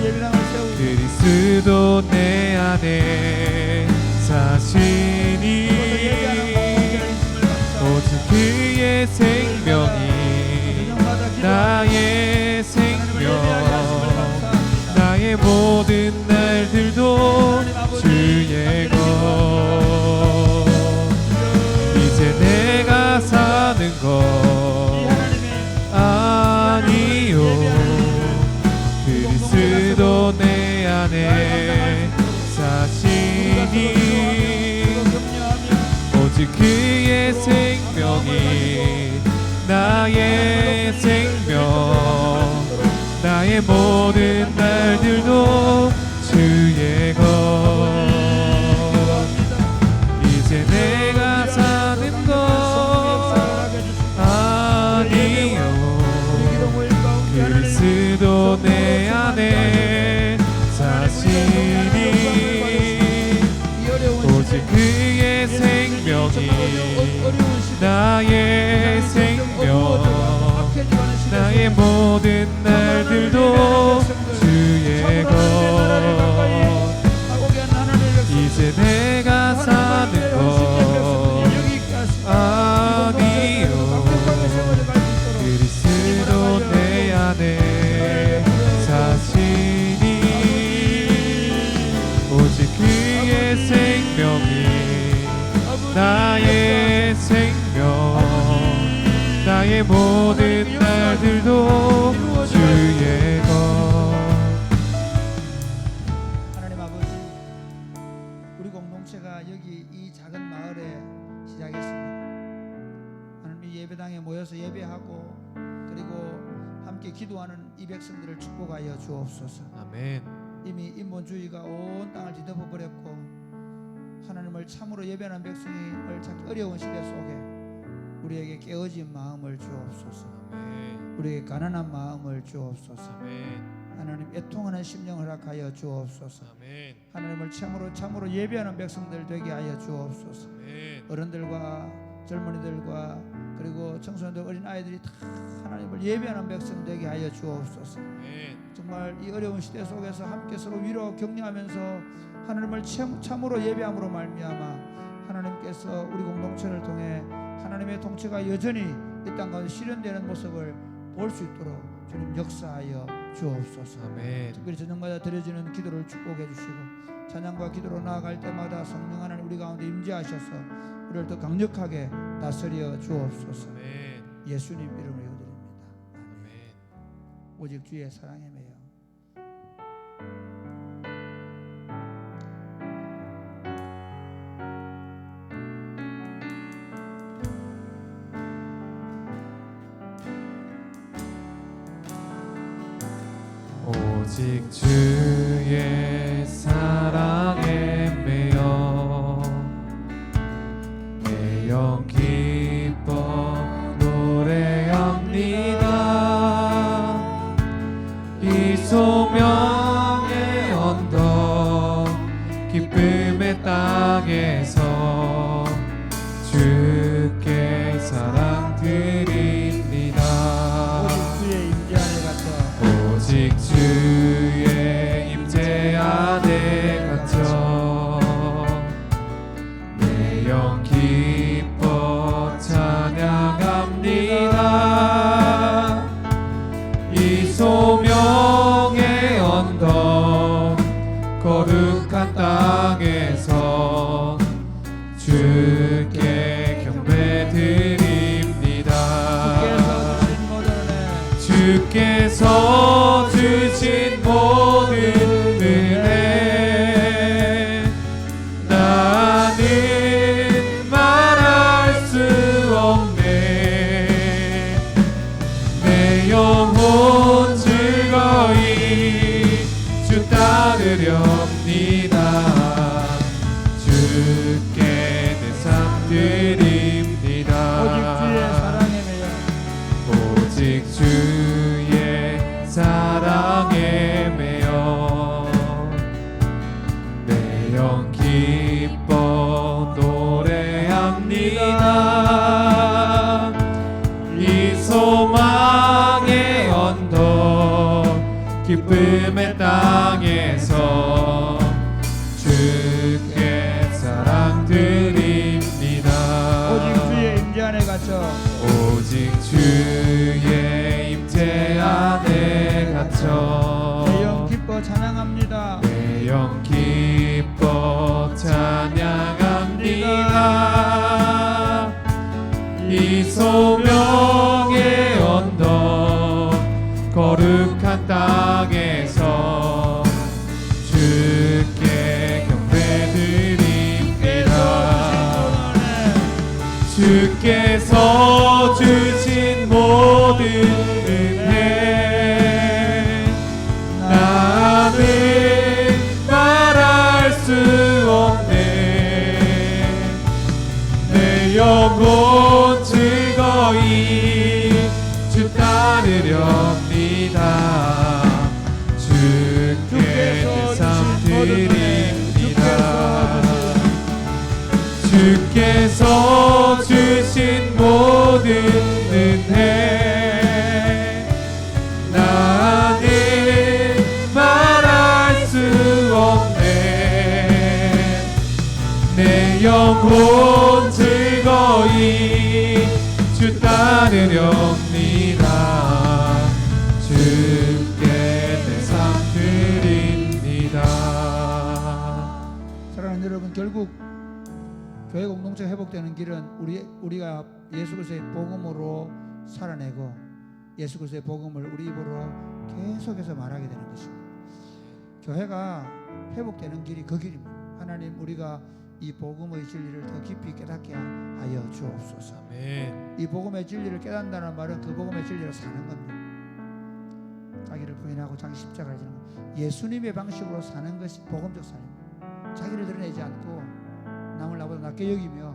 예배당을 세우고 그리스도 내 안에 사시니 오직 그의 생명이 나의 생명 나의 모든 날들도 주의 것 이제 내가 사는 것 아니요 그리스도 내 안에 사시니 오직 그의 생명이 나의 생명 나의 모든 날들도 주의 것 이제 내가 사는 것 아니요 그리스도 내 안에 사시니 오직 그의 생명이 나의 생명 나의 모든 날들도 주의 것 이제 내가 사는 것 아니요 그리스도 내 안에 사시니 오직 그의 생명이 나의 생명 나의 모든 날들도 주의 것 하나님 아버지, 우리 공동체가 여기 이 작은 마을에 시작했습니다. 하나님 이 예배당에 모여서 예배하고 그리고 함께 기도하는 이 백성들을 축복하여 주옵소서. 아멘 이미 인본주의가 온 땅을 뒤덮어 버렸고 하나님을 참으로 예배하는 백성을 찾기 어려운 시대 속에 우리에게 깨어진 마음을 주옵소서. 아멘 우리에게 가난한 마음을 주옵소서. 아멘 하나님 애통하는 심령을 허락하여 주옵소서. 아멘 하나님을 참으로 예배하는 백성들 되게 하여 주옵소서. 아멘 어른들과 젊은이들과 그리고 청소년들 어린 아이들이 다 하나님을 예배하는 백성 되게 하여 주옵소서. 아멘 정말 이 어려운 시대 속에서 함께 서로 위로 격려하면서 하나님을 참으로 예배함으로 말미암아 하나님께서 우리 공동체를 통해 하나님의 통치가 여전히 이 땅 가운데 실현되는 모습을 볼 수 있도록 주님 역사하여 주옵소서. 아멘 특별히 저녁마다 드려지는 기도를 축복해 주시고 찬양과 기도로 나아갈 때마다 성령 하나님 우리 가운데 임재하셔서 우리를 더 강력하게 다스려 주옵소서. 아멘 예수님 이름으로 기도드립니다. 아멘 오직 주의 사랑에 매여 오직 주의 사랑에 매여 내 영 기뻐 노래합니다. 이 소명의 언덕 기쁨의 땅에서 주께 사랑 드립니다. 오직 주의 임재 안에 갇혀 내 영 기뻐 찬양합니다. 이 소명의 언덕 거룩한 땅에서 주께 경배 드립니다. 주께서 주신 모든 은혜 기쁨의 땅에서 주께 사랑 드립니다. 오직 주의 임재 안에 갇혀 오직 주의 임재 안에 갇혀 내 영 기뻐 찬양합니다. 내 영 기뻐 찬양합니다. 이 소명의 언덕 거룩한 땅에서 주께 경배드립니다. 주께서 주신 모든 은혜 나는 말할 수 없네. 내 영혼 즐거이 주 따르렵니다. 주께 제삼 드립니다. 주께서 주신 모든 은혜 나는 말할 수 없네. 내 영혼 즐거이 주 따르렵니다. 주께 내 삶 드립니다. 사랑하는 여러분, 결국 교회 공동체 회복되는 길은 우리가 예수 그리스도의 복음으로 살아내고 예수 그리스도의 복음을 우리 입으로 계속해서 말하게 되는 것입니다. 교회가 회복되는 길이 그 길입니다. 하나님, 우리가 이 복음의 진리를 더 깊이 깨닫게 하여 주옵소서. 아멘. 이 복음의 진리를 깨닫는다는 말은 그 복음의 진리로 사는 겁니다. 자기를 부인하고 자기 십자가를 지는 것, 예수님의 방식으로 사는 것이 복음적 삶입니다. 자기를 드러내지 않고 남을 나보다 낮게 여기며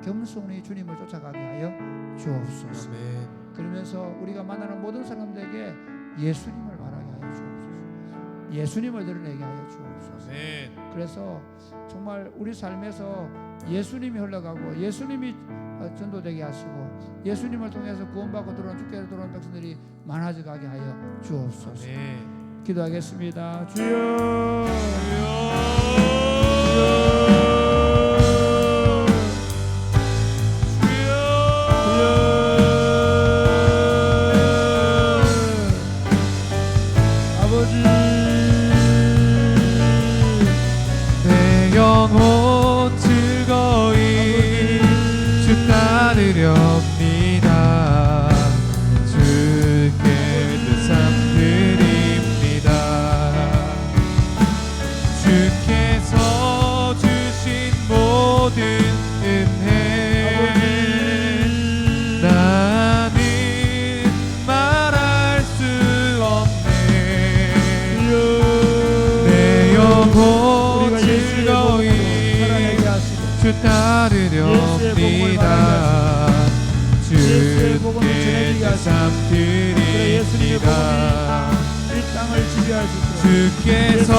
겸손히 주님을 쫓아가게 하여 주옵소서. 아멘. 그러면서 우리가 만나는 모든 사람들에게 예수님을 말하게 하여 주옵소서. 예수님을 드러내게 하여 주옵소서. 아멘. 그래서 정말 우리 삶에서 예수님이 흘러가고 예수님이 전도되게 하시고 예수님을 통해서 구원받고 들어온 주께로 들어온 백성들이 많아져 가게 하여 주옵소서. 아멘. 기도하겠습니다. 주여, 내 영혼 즐거이 주 따르렵니다. 주께 내 삶 드립니다. 주께서 주신 모든 은혜 나는 말할 수 없네. 내 영혼 즐거이 주 따르렵니다. 주께 내 삶 드립니다. 이 땅을 지배할 수 있도록 주께서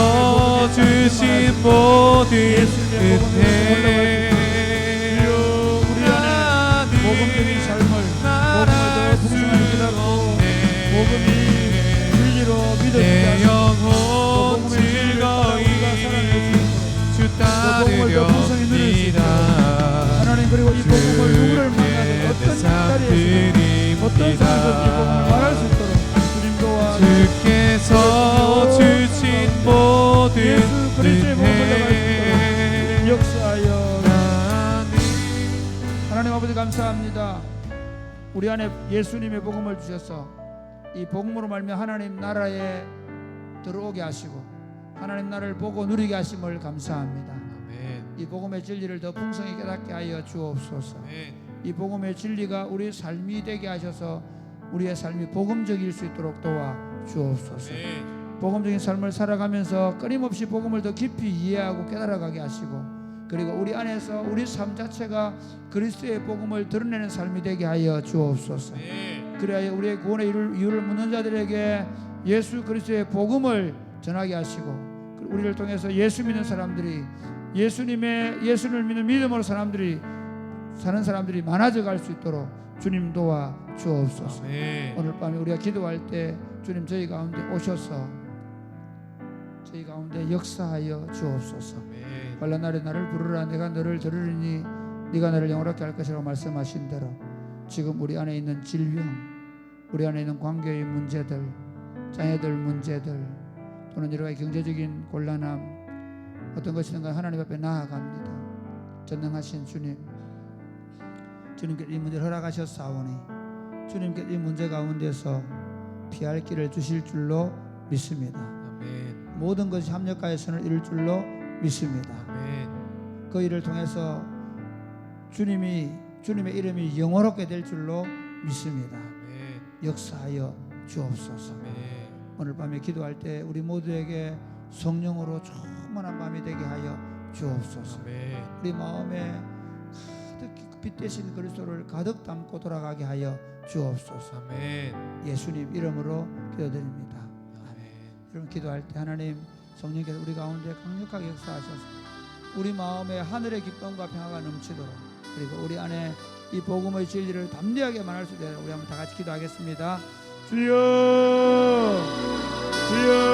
주신 모든 은혜 우리 안에 복음적인 삶을 복음을 더 풍성하게 깨닫고 복음이 진리로 믿어지게 내 하시고 영혼 복음의 진리를 따라 우리가 살아낼 수 있도록 주 복음을 더 풍성히 누릴 수 있도록 따르렵니다. 하나님, 그리고 이 복음을 누구를 만나도 어떤 자리에서 어떤 상황에서 이 복음을 말할 수 있도록 주님 도와 주께서 주신 모든 예수 그리스도의 복음을 나갈 수 있도록 은혜 역사하여 나는 하나님 아버지 감사합니다. 우리 안에 예수님의 복음을 주셔서 이 복음으로 말미암아 하나님 나라에 들어오게 하시고 하나님 나라를 보고 누리게 하심을 감사합니다. 아멘. 이 복음의 진리를 더 풍성히 깨닫게 하여 주옵소서. 아멘. 이 복음의 진리가 우리 삶이 되게 하셔서 우리의 삶이 복음적일 수 있도록 도와 주옵소서. 아멘. 복음적인 삶을 살아가면서 끊임없이 복음을 더 깊이 이해하고 깨달아가게 하시고 그리고 우리 안에서 우리 삶 자체가 그리스도의 복음을 드러내는 삶이 되게 하여 주옵소서. 아멘. 그래야 우리의 구원의 이유를 묻는 자들에게 예수 그리스도의 복음을 전하게 하시고 우리를 통해서 예수 믿는 사람들이 예수를 믿는 믿음으로 사는 사람들이 많아져 갈 수 있도록 주님 도와 주옵소서. 아멘. 오늘 밤에 우리가 기도할 때 주님 저희 가운데 오셔서 저희 가운데 역사하여 주옵소서. 아멘. 환난 날에 나를 부르라 내가 너를 들으리니 네가 나를 영원하게 할 것이라고 말씀하신 대로 지금 우리 안에 있는 질병, 우리 안에 있는 관계의 문제들, 자녀들 문제들, 또는 여러 가지 경제적인 곤란함, 어떤 것이든가 하나님 앞에 나아갑니다. 전능하신 주님, 주님께 이 문제를 허락하셨사오니 주님께 이 문제 가운데서 피할 길을 주실 줄로 믿습니다. 아멘. 모든 것이 합력하여 선을 이룰 줄로 믿습니다. 아멘. 그 일을 통해서 주님의 이름이 영원롭게 될 줄로 믿습니다. 아멘. 역사하여 주옵소서. 아멘. 오늘 밤에 기도할 때 우리 모두에게 성령으로 충만한 밤이 되게 하여 주옵소서. 아멘. 우리 마음에 가득 빛 대신 그리스도를 가득 담고 돌아가게 하여 주옵소서. 아멘. 예수님 이름으로 기도드립니다. 아멘. 여러분 기도할 때 하나님 성령께서 우리 가운데 강력하게 역사하셔서 우리 마음에 하늘의 기쁨과 평화가 넘치도록, 그리고 우리 안에 이 복음의 진리를 담대하게 말할 수 있도록 우리 한번 다 같이 기도하겠습니다. 주여, 주여.